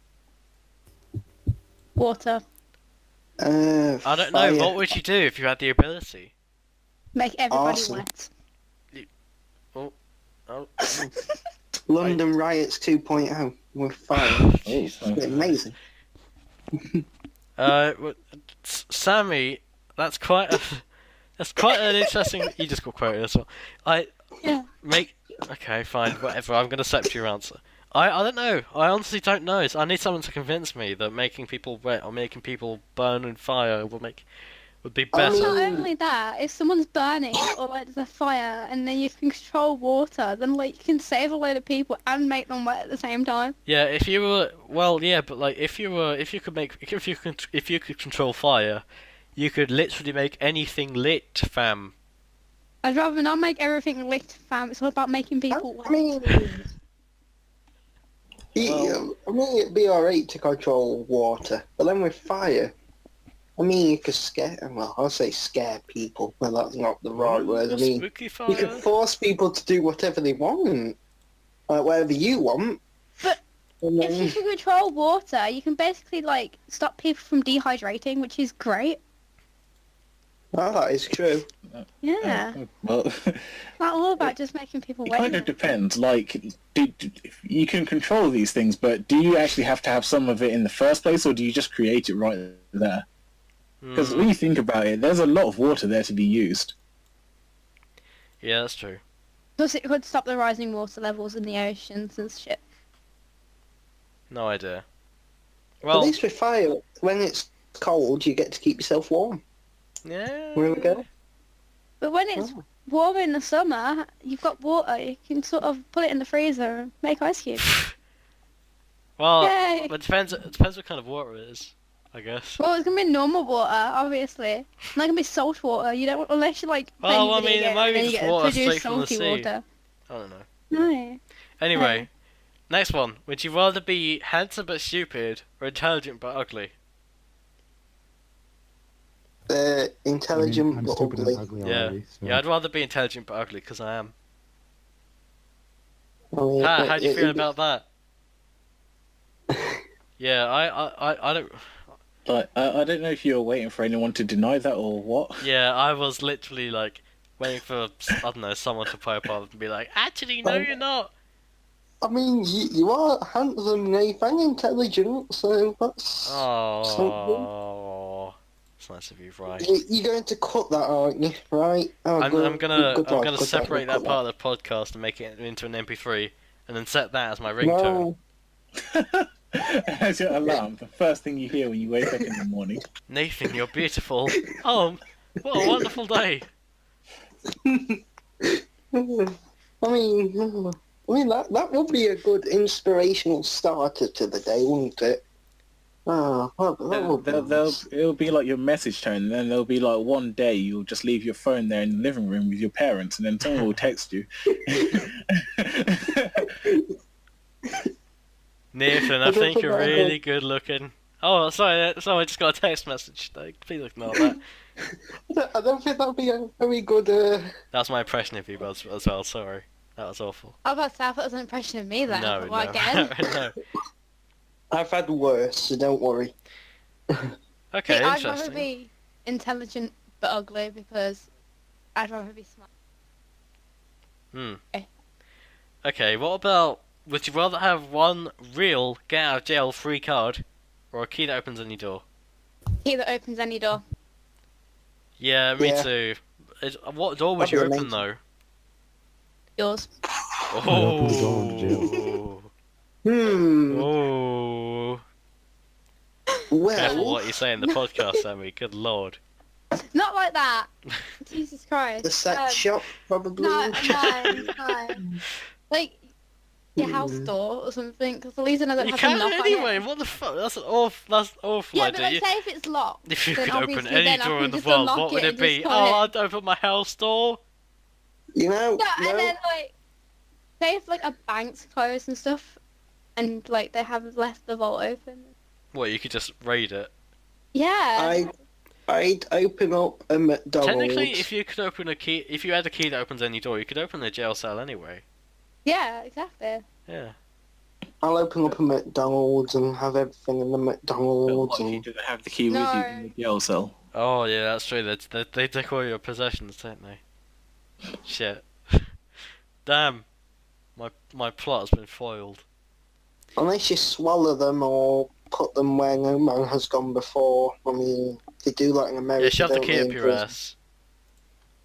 Water. I don't know, what would you do if you had the ability? Make everybody Awesome. wet. Oh, London Riots 2.0 with fire. It'd be amazing. Sammy, that's quite an interesting. You just got quoted as well. Yeah. Okay, fine, whatever. I'm gonna accept your answer. I don't know. I honestly don't know. I need someone to convince me that making people wet or making people burn in fire would be I better. mean- Not only that, if someone's burning or like there's a fire and then you can control water, then like you can save a load of people and make them wet at the same time. Yeah, if you were but like if you could control fire, you could literally make anything lit, fam. I'd rather not make everything lit, fam. It's all about making people wet. I mean, it'd be alright to control water, but then with fire, I mean, you could I'll say scare people, but that's not the right word. I mean, Spooky you fire. could force people to do whatever they want, like whatever you want. But And If you then, can control water, you can basically like stop people from dehydrating, which is great. that is true. Yeah, Well, not all about just making people it wet. kind of depends. Like, you can control these things, but do you actually have to have some of it in the first place, or do you just create it right there? Because when you think about it, there's a lot of water there to be used. Yeah, that's true. Plus, it could stop the rising water levels in the oceans and shit. No idea. At Well, least with fire, when it's cold, you get to keep yourself warm. yeah. Where we go? But when it's Oh. warm in the summer, you've got water. You can sort of put it in the freezer and make ice cubes. Well, Yay! it depends what kind of water it is, I guess. Well, it's gonna be normal water, obviously. It's not gonna be salt water. You don't unless you like. play Well, I video mean, it game might and be then you just get to water produce straight from the salty sea. water. I don't know. No. Anyway, next one. Would you rather be handsome but stupid or intelligent but ugly? Intelligent I'm but stupid ugly. and ugly Yeah. already. So. Yeah, I'd rather be intelligent but ugly because I am. I mean, How do you feel about that? Yeah, I don't. But I don't know if you were waiting for anyone to deny that or what. Yeah, I was literally like waiting for I don't know someone to pop up and be like, actually, no, you're not. I mean, you are handsome, Nath, and intelligent, so that's... Oh, it's nice of you, right? You're going to cut that, aren't you? Right? Oh, I'm good- gonna good lad, good lad, separate good that lad. part of the podcast and make it into an MP3, and then set that as my ringtone. No, As your alarm, the first thing you hear when you wake up in the morning. Nathan, you're beautiful. Oh, what a wonderful day. I mean, I mean, that would be a good inspirational starter to the day, wouldn't it? Oh, that would be nice. It'll be like your message tone, and then there'll be like one day you'll just leave your phone there in the living room with your parents, and then someone will text you. Nathan, I think you're really good looking. Oh, sorry, I just got a text message. Like, please ignore that. I don't think that would be a very good... That's my impression of you as well, sorry. That was awful. I was about to say, I thought it was an impression of me then. No, What, no. again? No. I've had worse, so don't worry. Okay, See, I'd interesting. rather be intelligent but ugly because I'd rather be smart. Okay, what about... Would you rather have one real get-out-of-jail-free card, or a key that opens any door? Key that opens any door. Yeah, me Yeah. too. What door would That'd you be open, amazing. though? Yours. open the door of Oh. Oh. Careful Well, what you say in the podcast, Sammy. Good lord. Not like that. Jesus Christ. the sex shop, probably. No. Like, your house door or something, because the reason I don't You have a can't knock on anyway. it. What the fuck? That's awful Yeah, but idea. like, say if it's locked, If you then could open obviously any then I door can in the just world, unlock what would it and be? just Oh, put it. I'd open my house door. You know, No, no. and then like, say if like a bank's closed and stuff, and like they have left the vault open. What, you could just raid it? Yeah. I'd open up a McDonald's. Technically, if you could open a key, if you had a key that opens any door, you could open a jail cell anyway. Yeah, exactly. Yeah. I'll open up a McDonald's and have everything in the McDonald's. What if you And... didn't have the key with you in the jail cell? Oh yeah, that's true. They take all your possessions, don't they? Shit. Damn. My plot has been foiled. Unless you swallow them or put them where no man has gone before. I mean, they do that in America. Yeah, shove the don't key they, up in your prison? ass.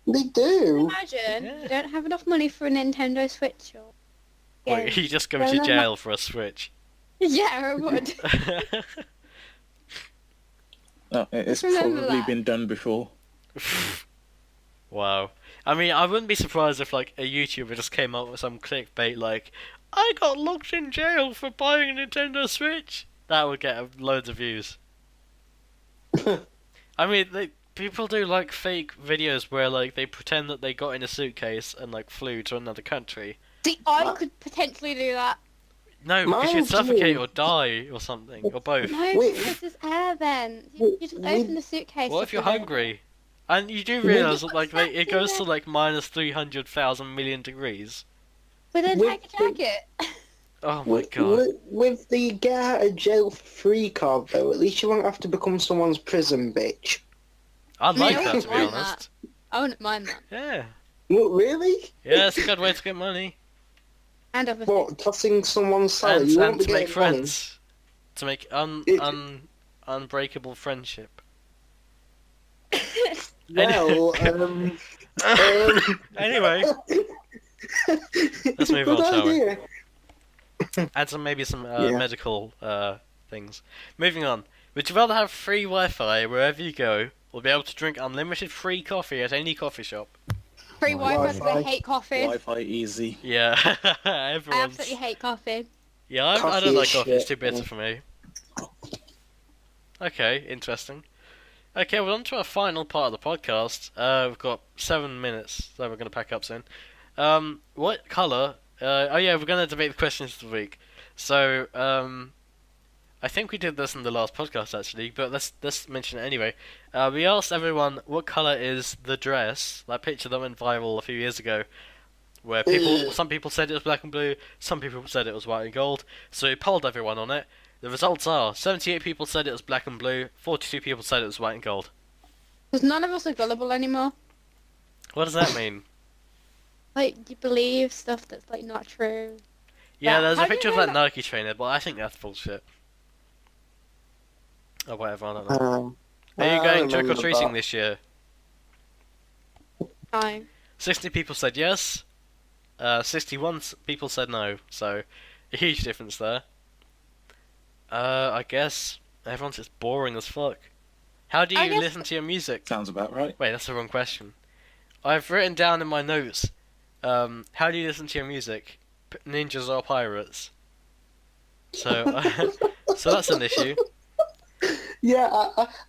They do. Imagine Yeah. you don't have enough money for a Nintendo Switch or. Wait, you just go Well, to then jail for a Switch. Yeah, I would. No, it's Just remember probably that. been done before. Wow. I mean, I wouldn't be surprised if like a YouTuber just came up with some clickbait like, I got locked in jail for buying a Nintendo Switch. That would get loads of views. I mean, people do like fake videos where like they pretend that they got in a suitcase and like flew to another country. See, I could potentially do that. No, because you'd Mine's suffocate you. or die or something, or both. No, Wait, because there's air vents. You just wait, open the suitcase. What if you're with it. hungry? And you do Wait, realise that like what's it that goes to in like minus 300,000 million degrees. But then Wait, take a jacket. Oh my god. With the get out of jail free card though, at least you won't have to become someone's prison bitch. I'd like No, that I to be wouldn't honest. I wouldn't mind that. Yeah. What, really? Yeah, it's a good way to get money. And obviously, What, tossing someone's salary? And, You won't and be to make getting money. friends. To make unbreakable friendship. Well, Anyway, let's move on, Good shall we? idea. Add some Yeah. medical things. Moving on. Would you rather have free Wi-Fi wherever you go, or be able to drink unlimited free coffee at any coffee shop? free Wi-Fi because I Wi-Fi. hate coffee. Wi-Fi easy. Yeah, I everyone's. absolutely hate coffee. Yeah, I Coffee don't like is coffee. It's shit, too bitter yeah. for me. Okay, interesting. Okay, well, on to our final part of the podcast. We've got 7 minutes, so we're going to pack up soon. What colour... oh yeah, we're going to debate the questions of the week. So, I think we did this in the last podcast, actually, but let's mention it anyway. We asked everyone what colour is the dress, that picture that went viral a few years ago, where some people said it was black and blue, some people said it was white and gold, so we polled everyone on it. The results are 78 people said it was black and blue, 42 people said it was white and gold. Because none of us are gullible anymore. What does that mean? Like, you believe stuff that's like not true. Yeah, Yeah, there's a how do you picture of know that Nike trainer, but I think that's bullshit. Or whatever, I don't know. Are you I going trick or remember treating that. this year? No. 60 people said yes, 61 people said no, so a huge difference there. I guess everyone's just boring as fuck. How do I you guess- listen to your music? Sounds about right. Wait, that's the wrong question. I've written down in my notes, how do you listen to your music? ninjas or pirates. So, so that's an issue. Yeah,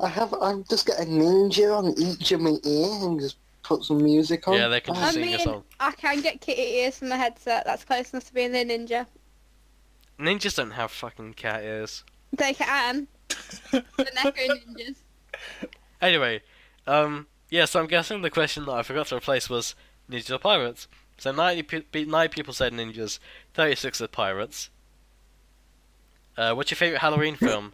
I just get a ninja on each of my ear and just put some music on. Yeah, they can just I sing a mean, song. I can get kitty ears from the headset. That's close enough to being a ninja. Ninjas don't have fucking cat ears. They can. The Neko ninjas. Anyway, yeah, so I'm guessing the question that I forgot to replace was ninjas or pirates. So 9 people said ninjas, 36 said pirates. What's your favourite Halloween film?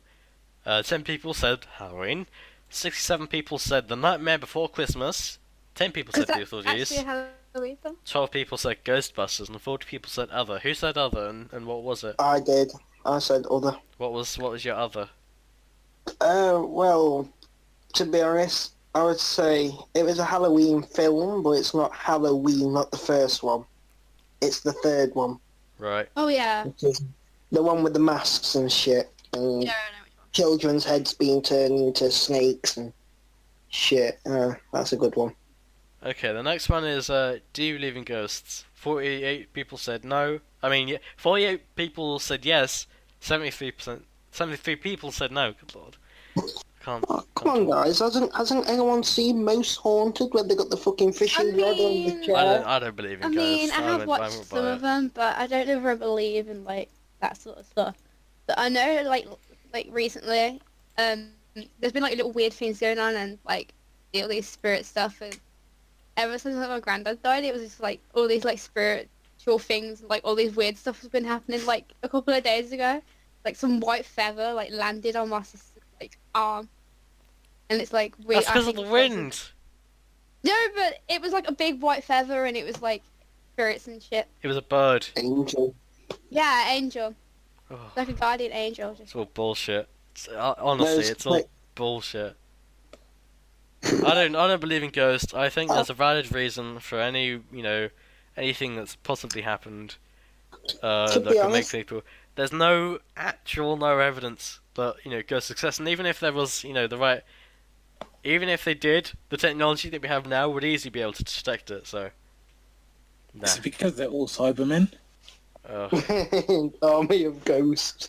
10 people said Halloween. 67 people said The Nightmare Before Christmas. 10 people said Beetlejuice. Actually a Halloween film. 12 people said Ghostbusters, and 40 people said Other. Who said Other, and what was it? I did. I said other. What was your Other? Well, to be honest, I would say it was a Halloween film, but it's not Halloween, not the first one. It's the third one. Right. Oh yeah. Which is the one with the masks and shit. And Yeah, I know which one. children's heads being turned into snakes and shit. That's a good one. Okay, the next one is, do you believe in ghosts? 48 people said no. I mean, yeah, 48 people said yes. 73 people said no. Good lord. Can't. Oh, come on, guys. Hasn't anyone seen Most Haunted where they got the fucking fishing rod on the mean- chair? I don't believe in I ghosts. mean, I have won't watched buy some it. of them, but I don't ever believe in like that sort of stuff. But I know, like recently, there's been like little weird things going on, and like all these spirit stuff. And ever since like, my granddad died, it was just like all these like spiritual things, like all these weird stuff has been happening. Like a couple of days ago, like some white feather like landed on my sister's like arm, and it's like weird. That's because of the wind. No, but it was like a big white feather, and it was like spirits and shit. It was a bird. Angel. Yeah, angel. Oh, Like a guardian angel. it's Just... all bullshit. Honestly, There's, it's all like- bullshit. I don't believe in ghosts. I think there's a valid reason for anything that's possibly happened that be could make honest- people. There's no evidence that ghosts exist, and even if there was even if they did, the technology that we have now would easily be able to detect it. So, nah. It's because they're all Cybermen. Army of ghosts.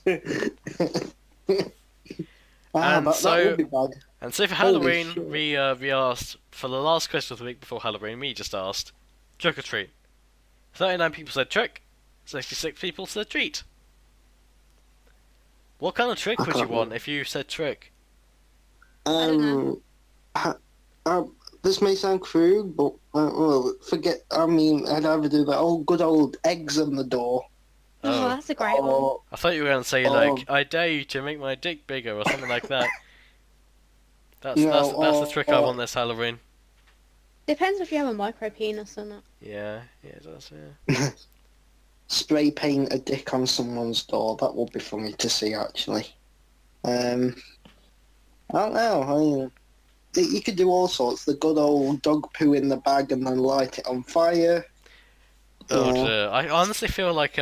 And that so- would be bad. And so for Holy Halloween, shit. we asked for the last question of the week before Halloween. We just asked trick or treat. 39 people said trick. 66 people said treat. What kind of trick I would you can't want if you said trick? don't This may sound crude, but well, forget. I mean, I'd either do that old good old eggs on the door, Oh, that's a great one. or I thought you were going to say like, I dare you to make my dick bigger or something like that. That's the trick I want this Halloween. Depends if you have a micro penis or not. Yeah, it does. Yeah. spray paint a dick on someone's door. That would be funny to see, actually. I don't know. I mean, you could do all sorts. The good old dog poo in the bag and then light it on fire. Oh Yeah. dear. I honestly feel like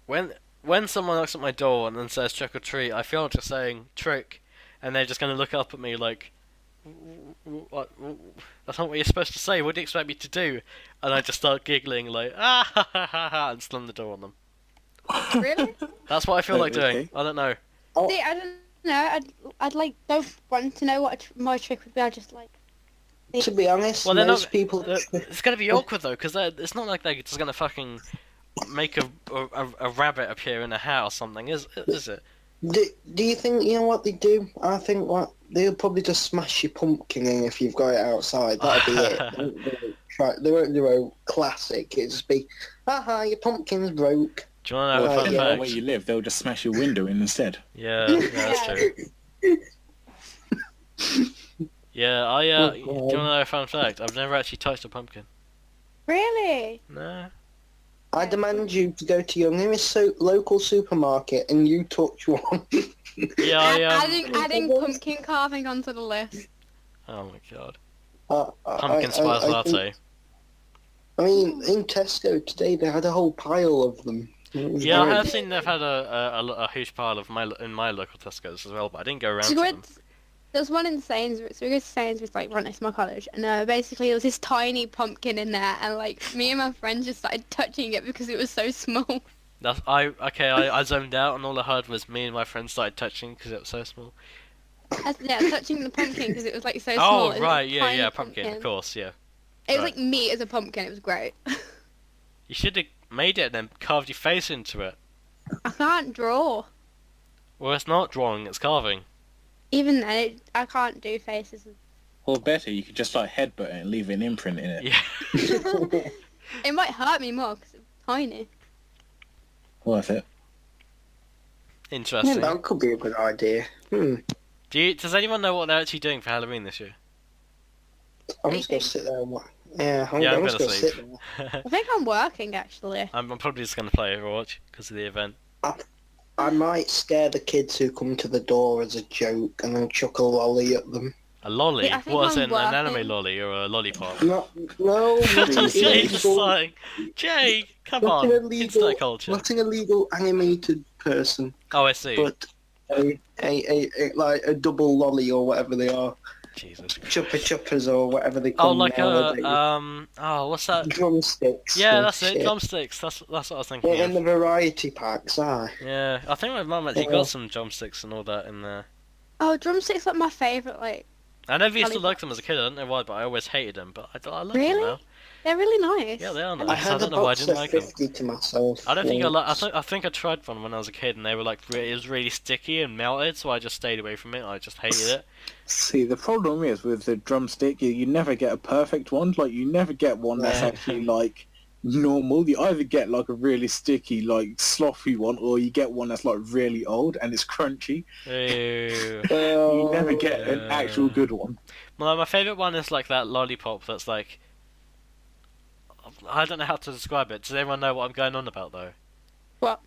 when someone knocks at my door and then says trick or treat, I feel like they're saying trick, and they're just gonna look up at me like, what? That's not what you're supposed to say. What do you expect me to do? And I just start giggling like ah ha ha ha ha and slam the door on them. Really? That's what I feel like doing. Okay. I don't know. See, I don't know. I'd like don't want to know what my trick would be. I just like. To be honest, Well, they're most not. people... It's gonna be awkward though, because it's not like they're just gonna fucking make a rabbit appear in a hat or something, is it? Do you think, you know what they do? I think what they'll probably just smash your pumpkin in if you've got it outside. That'll be it. They won't do a classic. It'll just be, haha, your pumpkin's broke. Do you want to know a Well, fun yeah, fact? Where you live, they'll just smash your window in instead. Yeah, that's true. Yeah, Oh, do you want to know a fun fact? I've never actually touched a pumpkin. Really? No. I demand you to go to your nearest local supermarket and you touch one. Yeah, Adding pumpkin carving onto the list. Oh my god. Pumpkin Pumpkin spice latte. I mean, in Tesco today they had a whole pile of them. It was Yeah, I great. have seen they've had a huge pile of in my local Tesco's as well, but I didn't go around to them. Squid, There was one in Sainsbury's. So we go to Sainsbury's like right next to my college, and basically there was this tiny pumpkin in there, and like me and my friends just started touching it because it was so small. I zoned out and all I heard was me and my friends started touching because it was so small. Yeah, touching the pumpkin because it was like so small. Oh It was, right, like, yeah, tiny yeah, pumpkin, of course, yeah. It was Right. like meat as a pumpkin. It was great. You should have made it and then carved your face into it. I can't draw. Well, it's not drawing, it's carving. Even then, I can't do faces. Or better, you could just like headbutt it and leave an imprint in it. Yeah. It might hurt me more because it's tiny. Worth it. Yeah, Interesting. that could be a good idea. Does anyone know what they're actually doing for Halloween this year? I'm just gonna sit there and watch. Yeah, I'm Yeah, I'm just gonna gonna sit sleep. there. I think I'm working actually. I'm probably just gonna play Overwatch because of the event. I might scare the kids who come to the door as a joke and then chuck a lolly at them. A lolly? Yeah, I think What, as I'm in an anime working. lolly or a lollipop? No, What nothing is Jay just illegal. saying? Jay, come Nothing on, illegal. internet culture. Not an illegal animated person, Oh, I see. but a like a double lolly or whatever they are, Jesus. chuppa chuppas or whatever they call Oh, like nowadays. what's that? Drumsticks. Yeah, and that's it. shit. Drumsticks. That's what I was thinking. In Of. the variety packs, aye. Yeah, I think my mum actually Yeah. got some drumsticks and all that in there. Oh, drumsticks like my favourite. Like I never used to like Lollipops. them as a kid. I don't know why, but I always hated them. But I like Really? them now. they're really nice. Yeah, they are I nice. I had a don't know why I box didn't of like them. 50 to myself. I don't think I like. once. I think I tried one when I was a kid, and they were like it was really sticky and melted, so I just stayed away from it. I just hated it. See, the problem is with the drumstick, you never get a perfect one. Like, you never get one that's Yeah. actually like normal. You either get like a really sticky, like sloppy one, or you get one that's like really old and it's crunchy. Ew. You never get an Yeah. actual good one. Well, my favourite one is like that lollipop that's like. I don't know how to describe it. Does anyone know what I'm going on about though? Like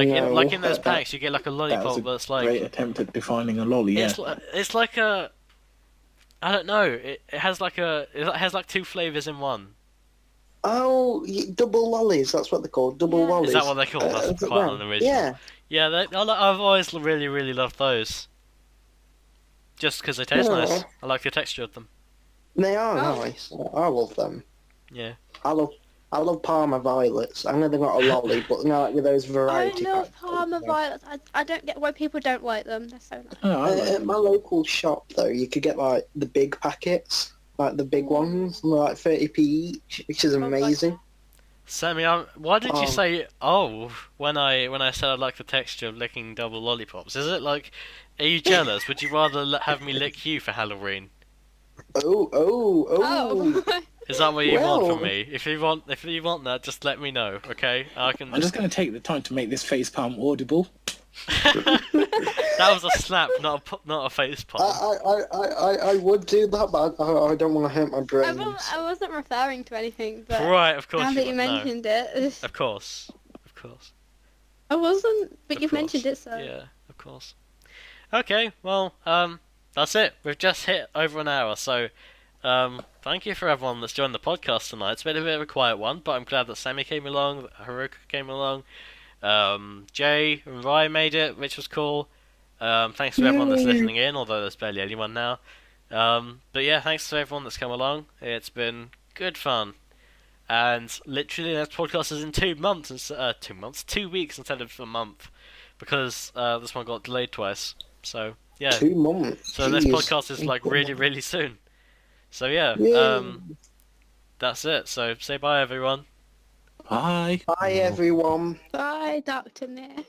No. in those packs, you get like a That lollipop was a that's great like attempt at defining a lolly. Yeah. it's like a. I don't know. It has like it has like two flavors in one. Oh, double lollies, that's what they're called, double Yeah. lollies. Is that what they're called? That's is it quite them? unoriginal. Yeah, Yeah, I've always really loved those. Just because they taste Yeah. nice. I like the texture of them. they are Oh. nice. I love them. Yeah. I love Parma violets. I know they're not a lolly, but you know, like with those I variety love packs. Parma violets. I don't get why people don't like them. They're so nice. Oh, I like At them. my local shop, though, you could get like the big packets, like the big ones, and they're like 30p each, which is amazing. Sammy, why did you Oh. say "oh" when I said I like the texture of licking double lollipops? Is it like, are you jealous? Would you rather have me lick you for Halloween? Oh! Is that what you want Well. from me? If you want that, just let me know, okay? I can. I'm just going to take the time to make this facepalm audible. That was a slap, not a face palm. I would do that, but I don't want to hurt my brains. I wasn't referring to anything, but Right, of course now that you no. mentioned it, Of course. I wasn't. But Of you've course. mentioned it, so Yeah, of course. Okay, well, that's it. We've just hit over an hour, so thank you for everyone that's joined the podcast tonight. It's been a bit of a quiet one, but I'm glad that Sammy came along, that Haruka came along, Jay and Ryan made it, which was cool. Thanks to everyone that's listening in, although there's barely anyone now. But yeah, thanks to everyone that's come along. It's been good fun. And literally, the next podcast is in 2 months, 2 weeks instead of a month, because this one got delayed twice. So yeah, 2 months. so the next Jeez. podcast is like really soon. So yeah, Yay. that's it. So say bye, everyone. Bye. Bye, everyone. bye, Dr. Nick.